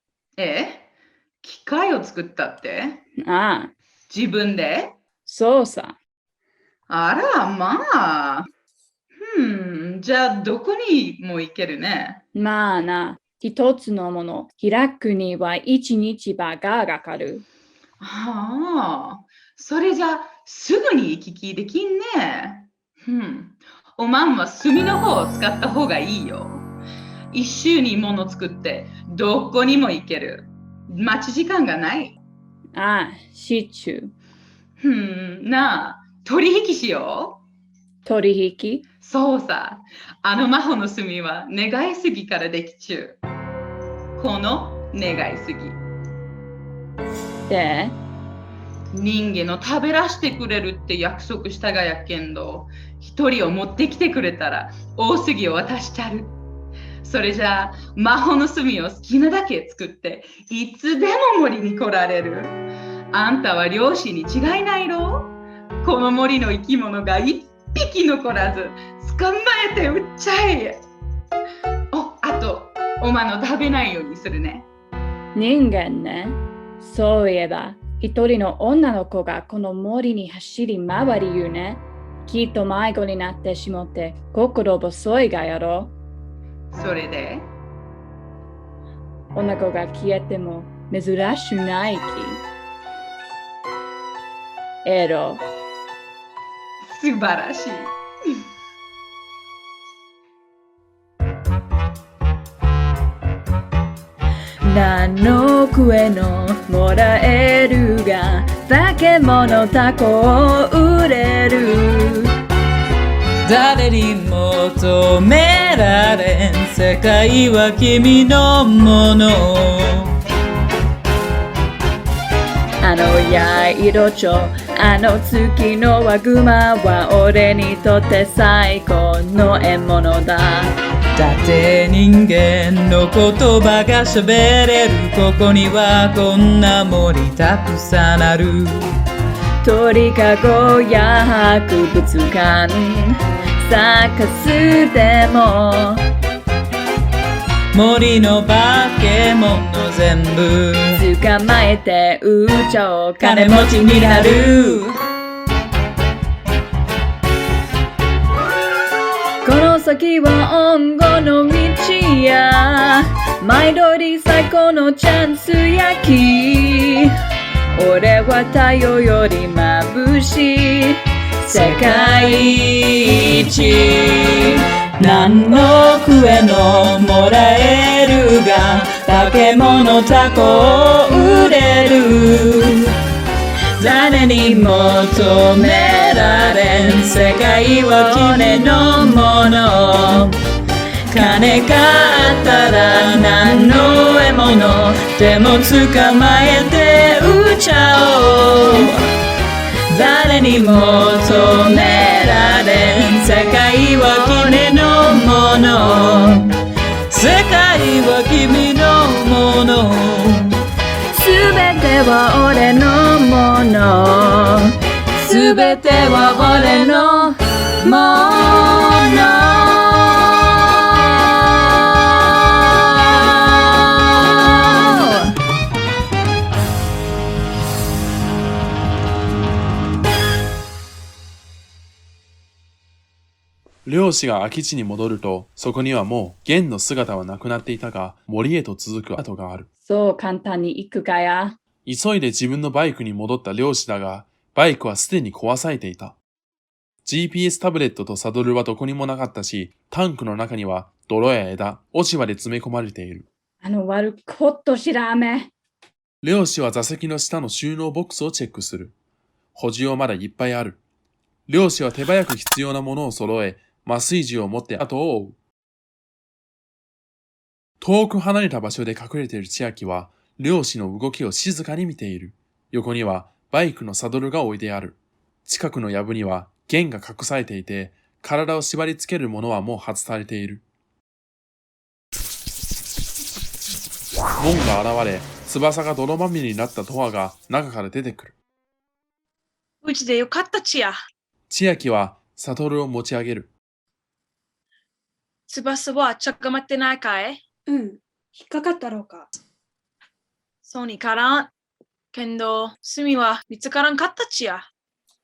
機械を作ったって？ああ、自分でそうさ。あら、まあ。じゃあどこにも行けるね。まあな、一つのもの、開くには一日ばがかかる。ああ、それじゃすぐに行き来できんね。おまんは墨の方を使った方がいいよ。一週にもの作ってどこにも行ける。待ち時間がない。ああ、シチュー。なあ、取引しよう。取引そうさ、あの魔法の墨は願いすぎからできちゅう。この願いすぎ。で、人間の食べらしてくれるって約束したがやけんど、一人を持ってきてくれたら大杉を渡しちゃる。それじゃあ魔法の墨を好きなだけ作っていつでも森に来られる。あんたは漁師に違いないろ。この森の生き物が一匹残らず捕まえて売っちゃえ。あとおまの食べないようにするね。人間ね。そういえば、一人の女の子がこの森に走り回り言うね。きっと迷子になってしもって心細いがやろ。それで女子が消えても珍しゅないき。エロ。素晴らしい。何の食えのもらえるが化け物タコを売れる。誰にも止められん世界は君のもの。あの八色蝶、あの月のワグマは俺にとって最高の獲物だ。だって人間の言葉が喋れる。ここにはこんな森たくさんある。鳥かごや博物館サーカスでも森の化け物全部捕まえて売っちゃおう。金持ちになる。この先は温後の道や毎度り最高のチャンス焼き。俺は太陽より眩しい世界一。何の食えのもらえるが化け物タコを売れる。誰にも止められん世界は君のもの。金があったら何の獲物でも捕まえて売っちゃおう。誰にも止められん世界は君のもの。世界は君のもの。すべては俺のもの。すべては俺のもの。漁師が空き地に戻ると、そこにはもうゲンの姿はなくなっていたが、森へと続く跡がある。そう簡単に行くかや。急いで自分のバイクに戻った漁師だが、バイクはすでに壊されていた。GPS タブレットとサドルはどこにもなかったし、タンクの中には泥や枝、落ち葉で詰め込まれている。悪くことしらめ。漁師は座席の下の収納ボックスをチェックする。補充はまだいっぱいある。漁師は手早く必要なものを揃え、麻酔銃を持って後を追う。遠く離れた場所で隠れている千秋は、漁師の動きを静かに見ている。横にはバイクのサドルが置いてある。近くの藪には弦が隠されていて、体を縛り付けるものはもう外されている。門が現れ、翼が泥まみれになったトアが中から出てくる。うちでよかったちや。千秋はサドルを持ち上げる。翼はちょっと待ってないかい？引っかかったろうか。そうにからん。けど、炭は見つからんかったちや。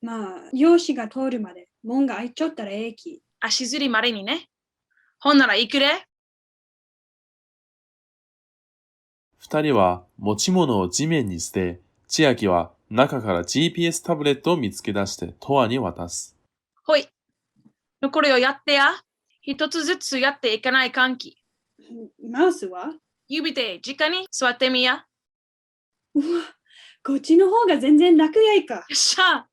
まあ、漁師が通るまで門が開いちょったらええき。足ずりまでにね。ほんなら行くれ。二人は持ち物を地面に捨て、千秋は中から GPS タブレットを見つけ出してトアに渡す。ほい。残りをやってや。一つずつやっていかないかんき。マウスは指で直に座ってみや。うわ、こっちの方が全然楽やいか。よっしゃ。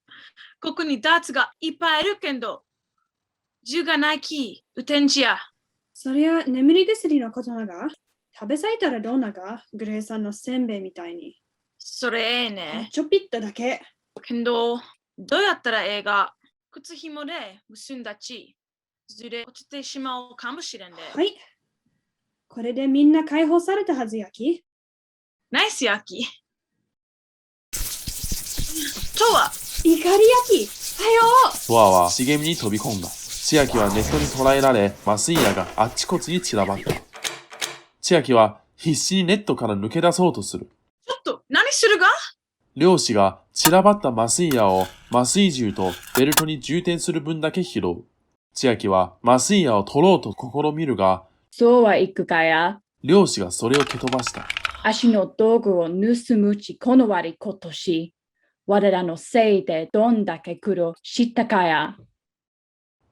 ここにダーツがいっぱいあるけど、銃がないき、撃てんちや。そりゃ眠り薬のことなが、食べさいたらどうなが、グレイさんのせんべいみたいに。それええね。ちょぴっとだけ。けど、どうやったら映画、靴紐で結んだち、ずれ落ちてしまうかもしれんで。はい。これでみんな解放されたはずやき。ナイスやき。とは、怒りやき。はよトアは茂みに飛び込んだ。千秋はネットに捕らえられ、麻酔矢があっちこっちに散らばった。千秋は必死にネットから抜け出そうとする。ちょっと、何するが？漁師が散らばった麻酔矢を麻酔銃とベルトに充填する分だけ拾う。千秋は麻酔矢を取ろうと試みるが、そうはいくかや。漁師がそれを蹴飛ばした。足の道具を盗むちこの悪いことし、我らのせいでどんだけ苦労したかや。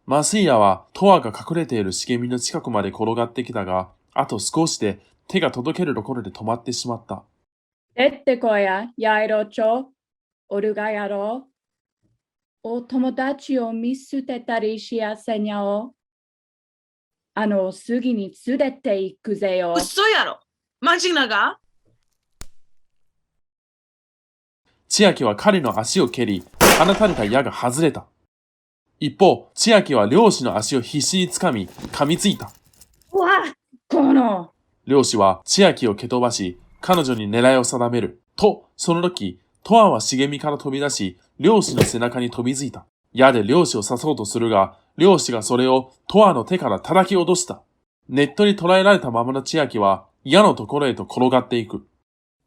麻酔矢はトアが隠れている茂みの近くまで転がってきたが、あと少しで手が届けるところで止まってしまった。出てこや、やいろちょ。おるがやろ。お友達を見捨てたりしやせにゃお。次に連れて行くぜよ。嘘やろ。マジなが？千秋は彼の足を蹴り、放たれた矢が外れた。一方、千秋は漁師の足を必死につかみ、噛みついた。わあ、この。漁師は千秋を蹴飛ばし、彼女に狙いを定める。と、その時、トアは茂みから飛び出し、漁師の背中に飛びついた。矢で漁師を刺そうとするが、漁師がそれをトアの手から叩き落とした。ネットに捕らえられたままの千秋は、矢のところへと転がっていく。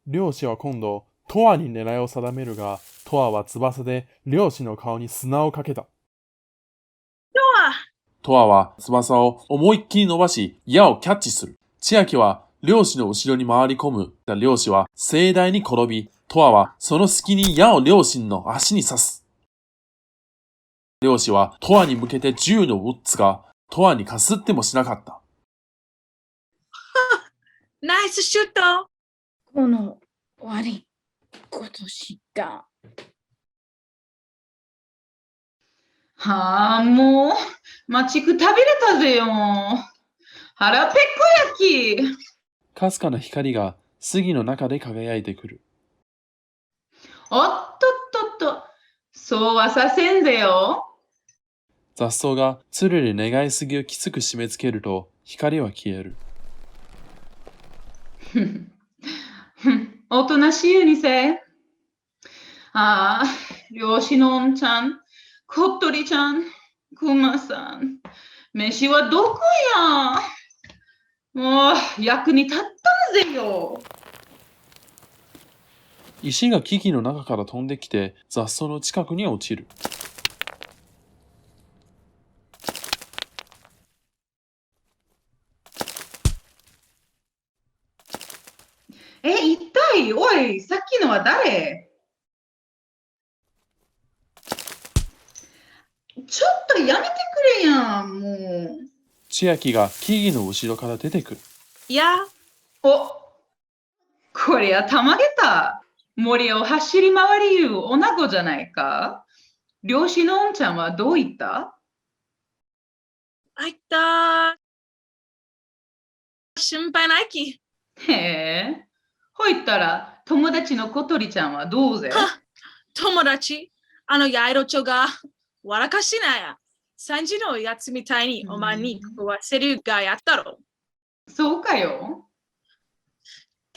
漁師は今度、トアに狙いを定めるが、トアは翼で漁師の顔に砂をかけた。トアは翼を思いっきり伸ばし、矢をキャッチする。千秋は漁師の後ろに回り込む。漁師は盛大に転び、トアはその隙に矢を漁師の足に刺す。漁師はトアに向けて銃の撃つが、トアにかすってもしなかった。ナイスシュート。この悪いことした。はあ、もう、待ちく食べれたぜよ。腹ペコ焼き。かすかな光が杉の中で輝いてくる。おっとっとっと、そうはさせんぜよ。雑草がつるで願い杉をきつく締め付けると光は消える。おとなしいにせ。ああ、漁師のおんちゃん、小鳥ちゃん、クマさん、飯はどこや。もう役に立ったぜよ。石が木々の中から飛んできて雑草の近くに落ちる。一体、おい、さっきのは誰？ちょっとやめてくれやん、もう。千秋が木々の後ろから出てくる。いや、こりゃたまげた。森を走り回りゆう女子じゃないか。漁師のおんちゃんはどう言った？あいった心配ないき。へえ。ほいったら、友達の小鳥ちゃんはどうぜ？友達、ヤイロチョが笑かしなや。3時のやつみたいにお前に食わせるがやったろ。そうかよ。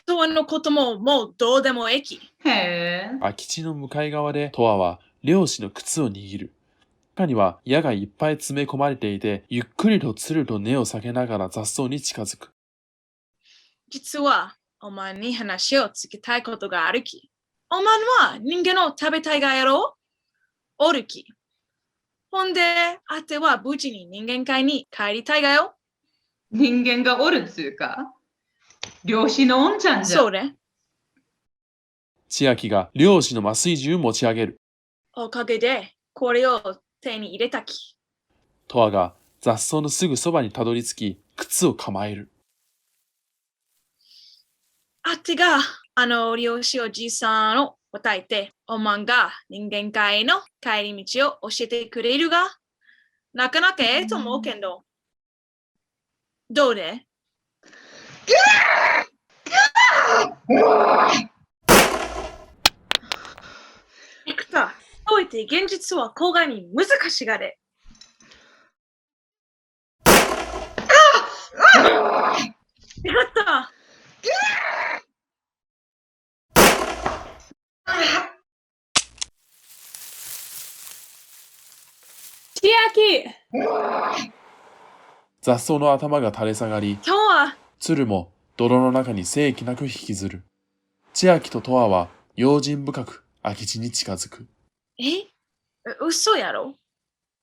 トアのことももうどうでもえき。へえ。空き地の向かい側でトアは漁師の靴を握る。中には矢がいっぱい詰め込まれていて、ゆっくりとつると根を下げながら雑草に近づく。実は、お前に話をつけたいことがあるき。おまんは人間を食べたいがやろおるき。ほんで、あては無事に人間界に帰りたいがよ。人間がおるっつうか、漁師のおんちゃんじゃ。そうね。千秋が漁師の麻酔銃を持ち上げる。おかげで、これを手に入れたき。トアが雑草のすぐそばにたどり着き、靴を構える。あてが、漁師おじさんを答えて、おまんが人間界の帰り道を教えてくれるが、なかなかええと思うけど。どうでいくた、おいて現実はこがに難しがれ。いくた。千秋雑草の頭が垂れ下がり、今日は鶴も泥の中に清気なく引きずる。千秋とトアは用心深く空き地に近づく。嘘やろ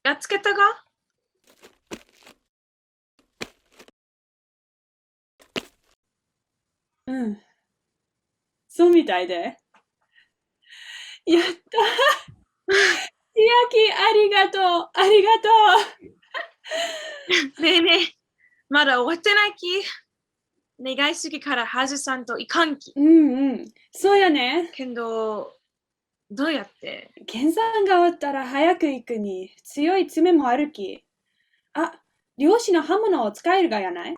やっつけたがうん。そうみたいで。やった千秋、ありがとうありがとねえねえ、まだ終わってないき。願いすぎからはずさんといかんき。そうやね。けど、どうやってケンさんがおったら早く行くに、強い爪もあるき。あ、漁師の刃物を使えるがやない？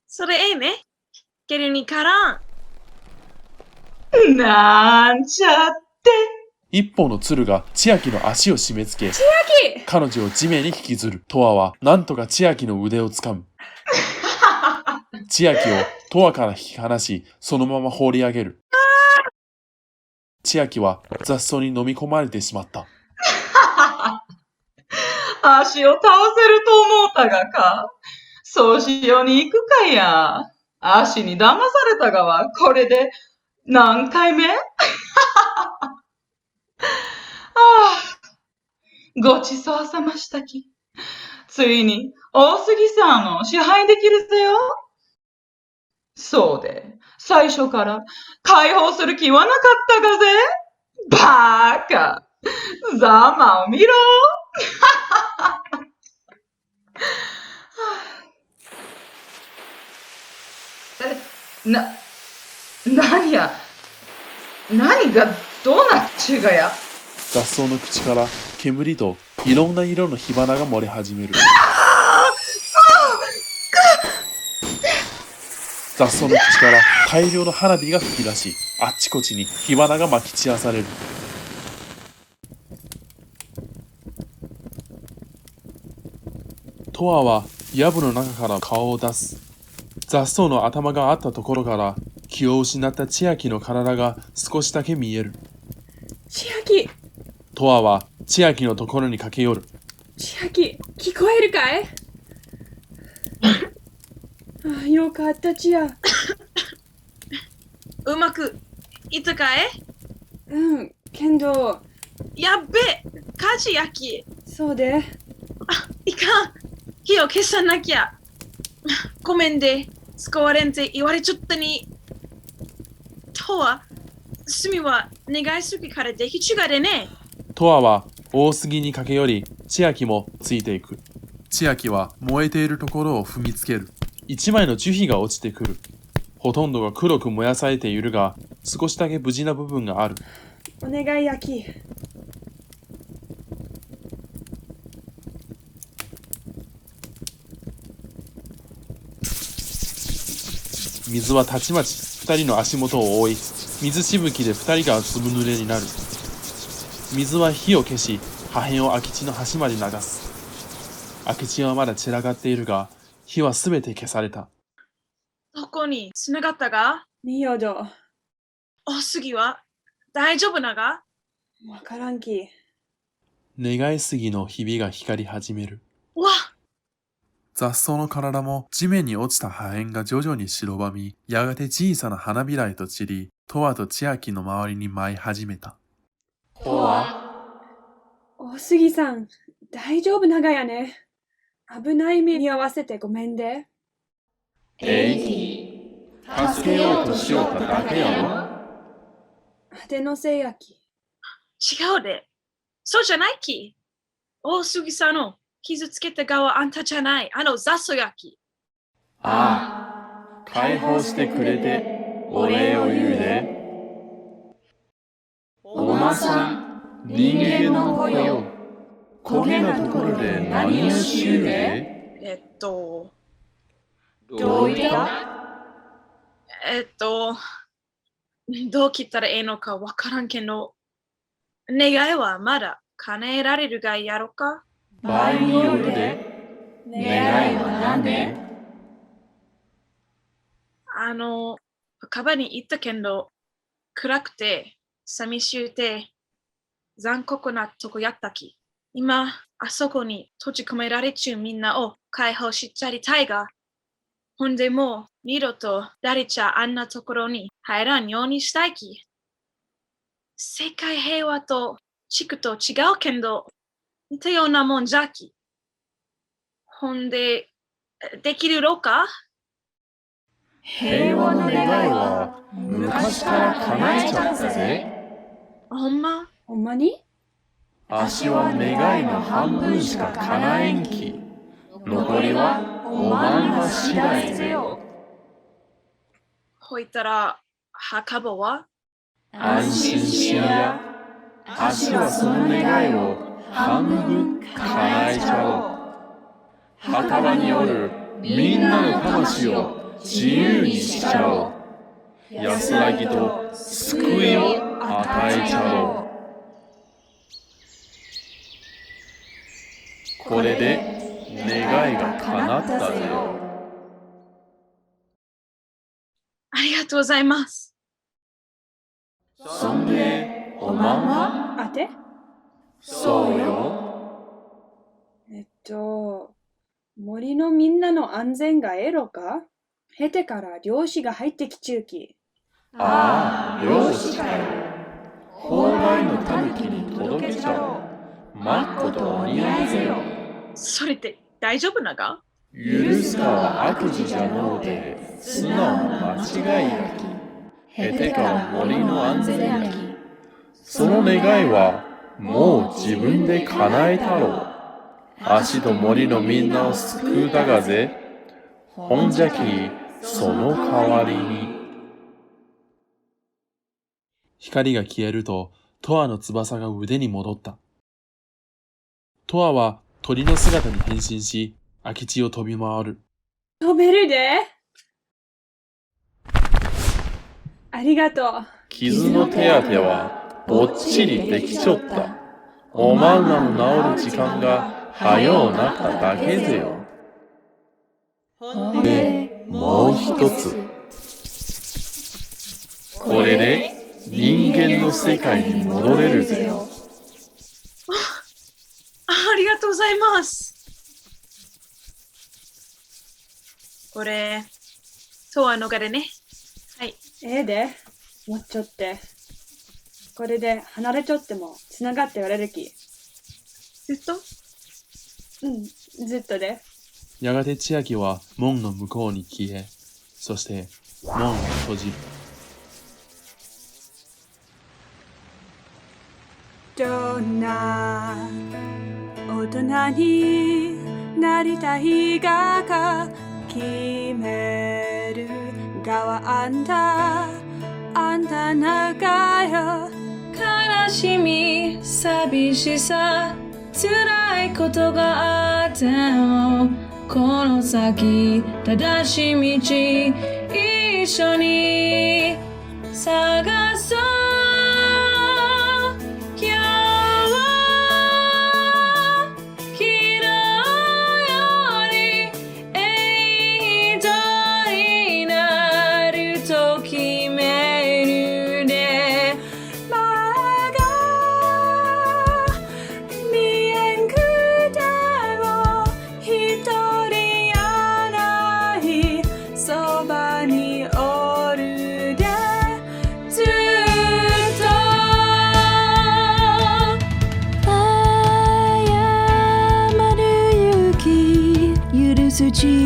それええね。けるにからん。なんちゃって。一方の鶴が千秋の足を締め付け、彼女を地面に引きずる。トアはなんとか千秋の腕をつかむ。千秋をトアから引き離し、そのまま放り上げる。千秋は雑草に飲み込まれてしまった。足を倒せると思ったがか。そうしように行くかや。足に騙されたがは、これで何回目ごちそうさましたき。ついに大杉さんを支配できるぜよ。そうで、最初から解放する気はなかったがぜ。バーカ。ざまを見ろ。何や、何がどうなっちゅうがや。雑草の口から煙といろんな色の火花が漏れ始める。雑草の口から大量の花火が吹き出し、あっちこちに火花が撒き散らされる。トアは藪の中から顔を出す。雑草の頭があったところから気を失った千秋の体が少しだけ見える。千秋トアは千秋のところに駆け寄る。千秋、聞こえるかい？よかった千秋。うまくいったかい？けど。やっべえ、火事やき。そうで。いかん。火を消さなきゃ。ごめんで、使われんって言われちゃったに。とは、炭は願いすぎからできちがでね。トアは大杉に駆け寄り、千秋もついていく。千秋は燃えているところを踏みつける。一枚の樹皮が落ちてくる。ほとんどが黒く燃やされているが、少しだけ無事な部分がある。お願いやき。水はたちまち二人の足元を覆い、水しぶきで二人がずぶ濡れになる。水は火を消し、破片を空き地の端まで流す。空き地はまだ散らがっているが、火はすべて消された。どこにつながったが？仁淀。お杉は大丈夫なが？わからんき。願いすぎのひびが光り始める。わっ！雑草の体も地面に落ちた破片が徐々に白ばみ、やがて小さな花びらへと散り、トアと千秋の周りに舞い始めた。大杉さん、大丈夫長屋ね。危ない目に合わせてごめんで。助けようとしよっただけやろ。あてのせいやき。違うで。そうじゃないき。大杉さんの傷つけた側あんたじゃない。雑草やき。解放してくれてお礼を言うで。おまさん、人間の子よ。焦げなところで何をしゆうで。どどういったどう切ったらええのかわからんけど、願いはまだ叶えられるがやろか。場合によるで。願いは何で。カバに行ったけど、暗くて、寂しゅうて、残酷なとこやったき。今、あそこに閉じ込められちゅうみんなを解放しちゃりたいが、ほんでもう二度と誰ちゃあんなところに入らんようにしたいき。世界平和と地区と違うけど、似たようなもんじゃき。ほんで、できるろか？平和の願いは昔から叶えちゃったぜ。ほんま？ほんまに？足は願いの半分しか叶えんき。残りはおまんが次第ぜよ。ほいたら、墓場は？安心しや。足はその願いを半分叶えちゃおう。墓場におるみんなの魂を自由にしちゃおう。安らぎと救いを与えちゃおう。これで願いが叶ったぜよ。ありがとうございます。そんで、おまんは？あて？そうよ。森のみんなの安全がええろか？へてから漁師が入ってきちゅうき。漁師かよ。購買のたぬきに届けちゃおう。まっことお似合いぜよ。それって大丈夫なが？許すかは悪事じゃのうて、素直な間違いやき。へてから森の安全やき。その願いはもう自分で叶えたろう。足と森のみんなを救うだがぜ。ほんじゃき、その代わりに。光が消えると、トアの翼が腕に戻った。トアは鳥の姿に変身し、空き地を飛び回る。飛べるで。ありがとう。傷の手当てはぼっちりできちょった。おまんらの治る時間が早うなっただけぜよ。で、もう一つ。これで人間の世界に戻れるぜよ。ありがとうございます。これ、とは逃れね。はい。ええで。もっちょって。これで離れちょってもつながっておれるき。ずっと？ずっとで。やがて千秋は門の向こうに消え、そして門を閉じる。どんな大人になりたいか決める側あんた長よ。悲しみ、寂しさ、辛いことがあってもこの先正しい道一緒に探そう。ず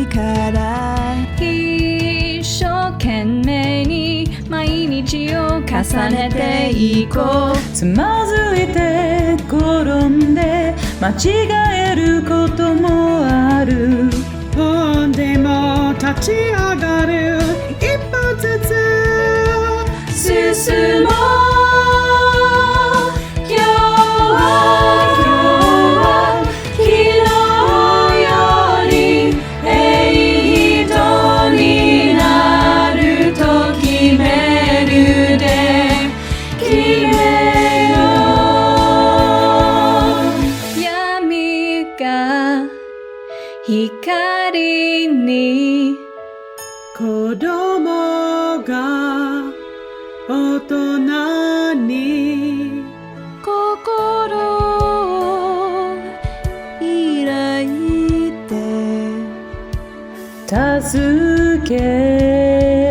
から一生懸命に毎日を重ねていこう。つまずいて転んで間違えることもある。でも立ち上がる一歩ずつ進もう。今日は昨日よりいい人になると決めるで決めよう。闇が光に子供が大人に心を開いて助け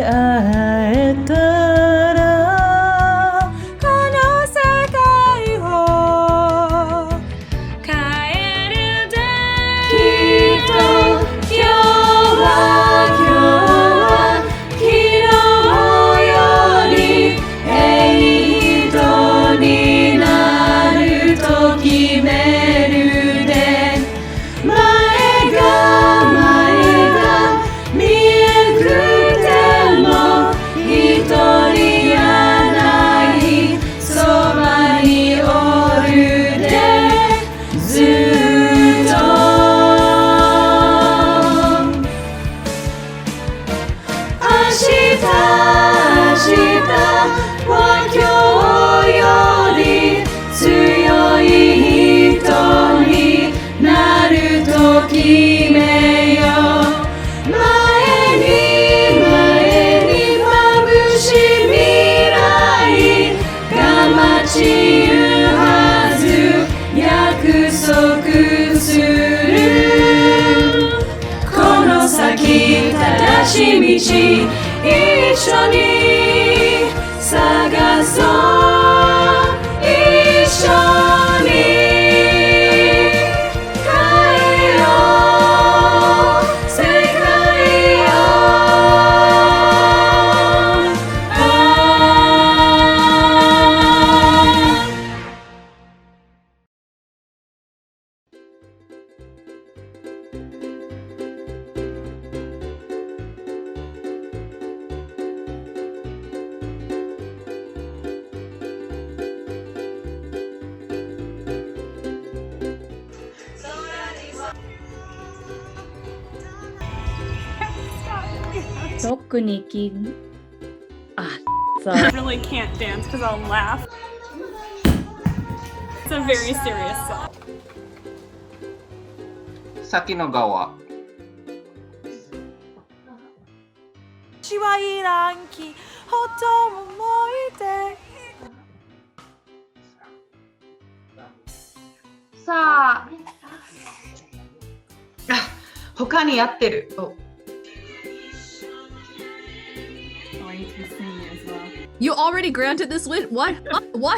合えたらこの世界を変えるで。きっと今日は昨日よりいい人になると決めるで。前が見えなくても一人やないそばにおるでずっと。明日は今日より強い人になると決めよう。前に眩しい未来が待ちゆはず約束する。この先正しい道一緒に探そう。一緒に変えよう世界を。特にきI really can't dance because I'll laugh. It's a very serious song. 先の川私はいらんきほと思い出。さあ、他にやってる。You already granted this wish? What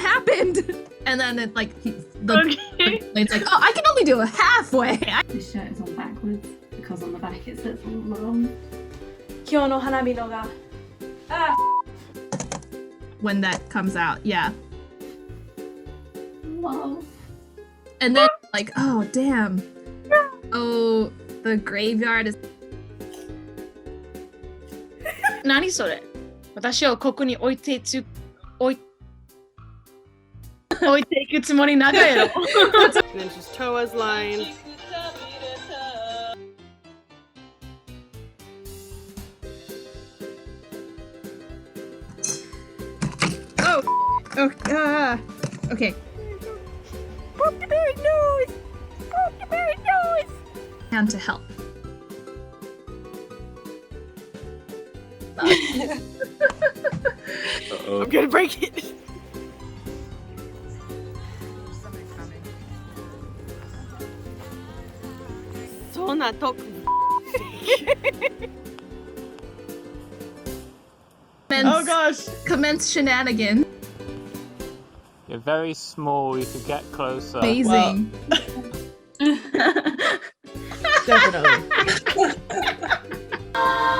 happened? And then it's like it's like, oh, I can only do it halfway. This shirt is on backwards because on the back it says long. 今日の花火のが。When that comes out, yeah. Wow. And then like, oh damn. Oh, the graveyard is 何それ。私をここに置いていくつもりなかやろ。And then just Toa's line. Okay. Poke the berry nose! Poke the berry nose! Down to help. I'm gonna break it. Sona tok. Oh gosh! Commence shenanigans. You're very small, you could get closer. Amazing. Definitely. は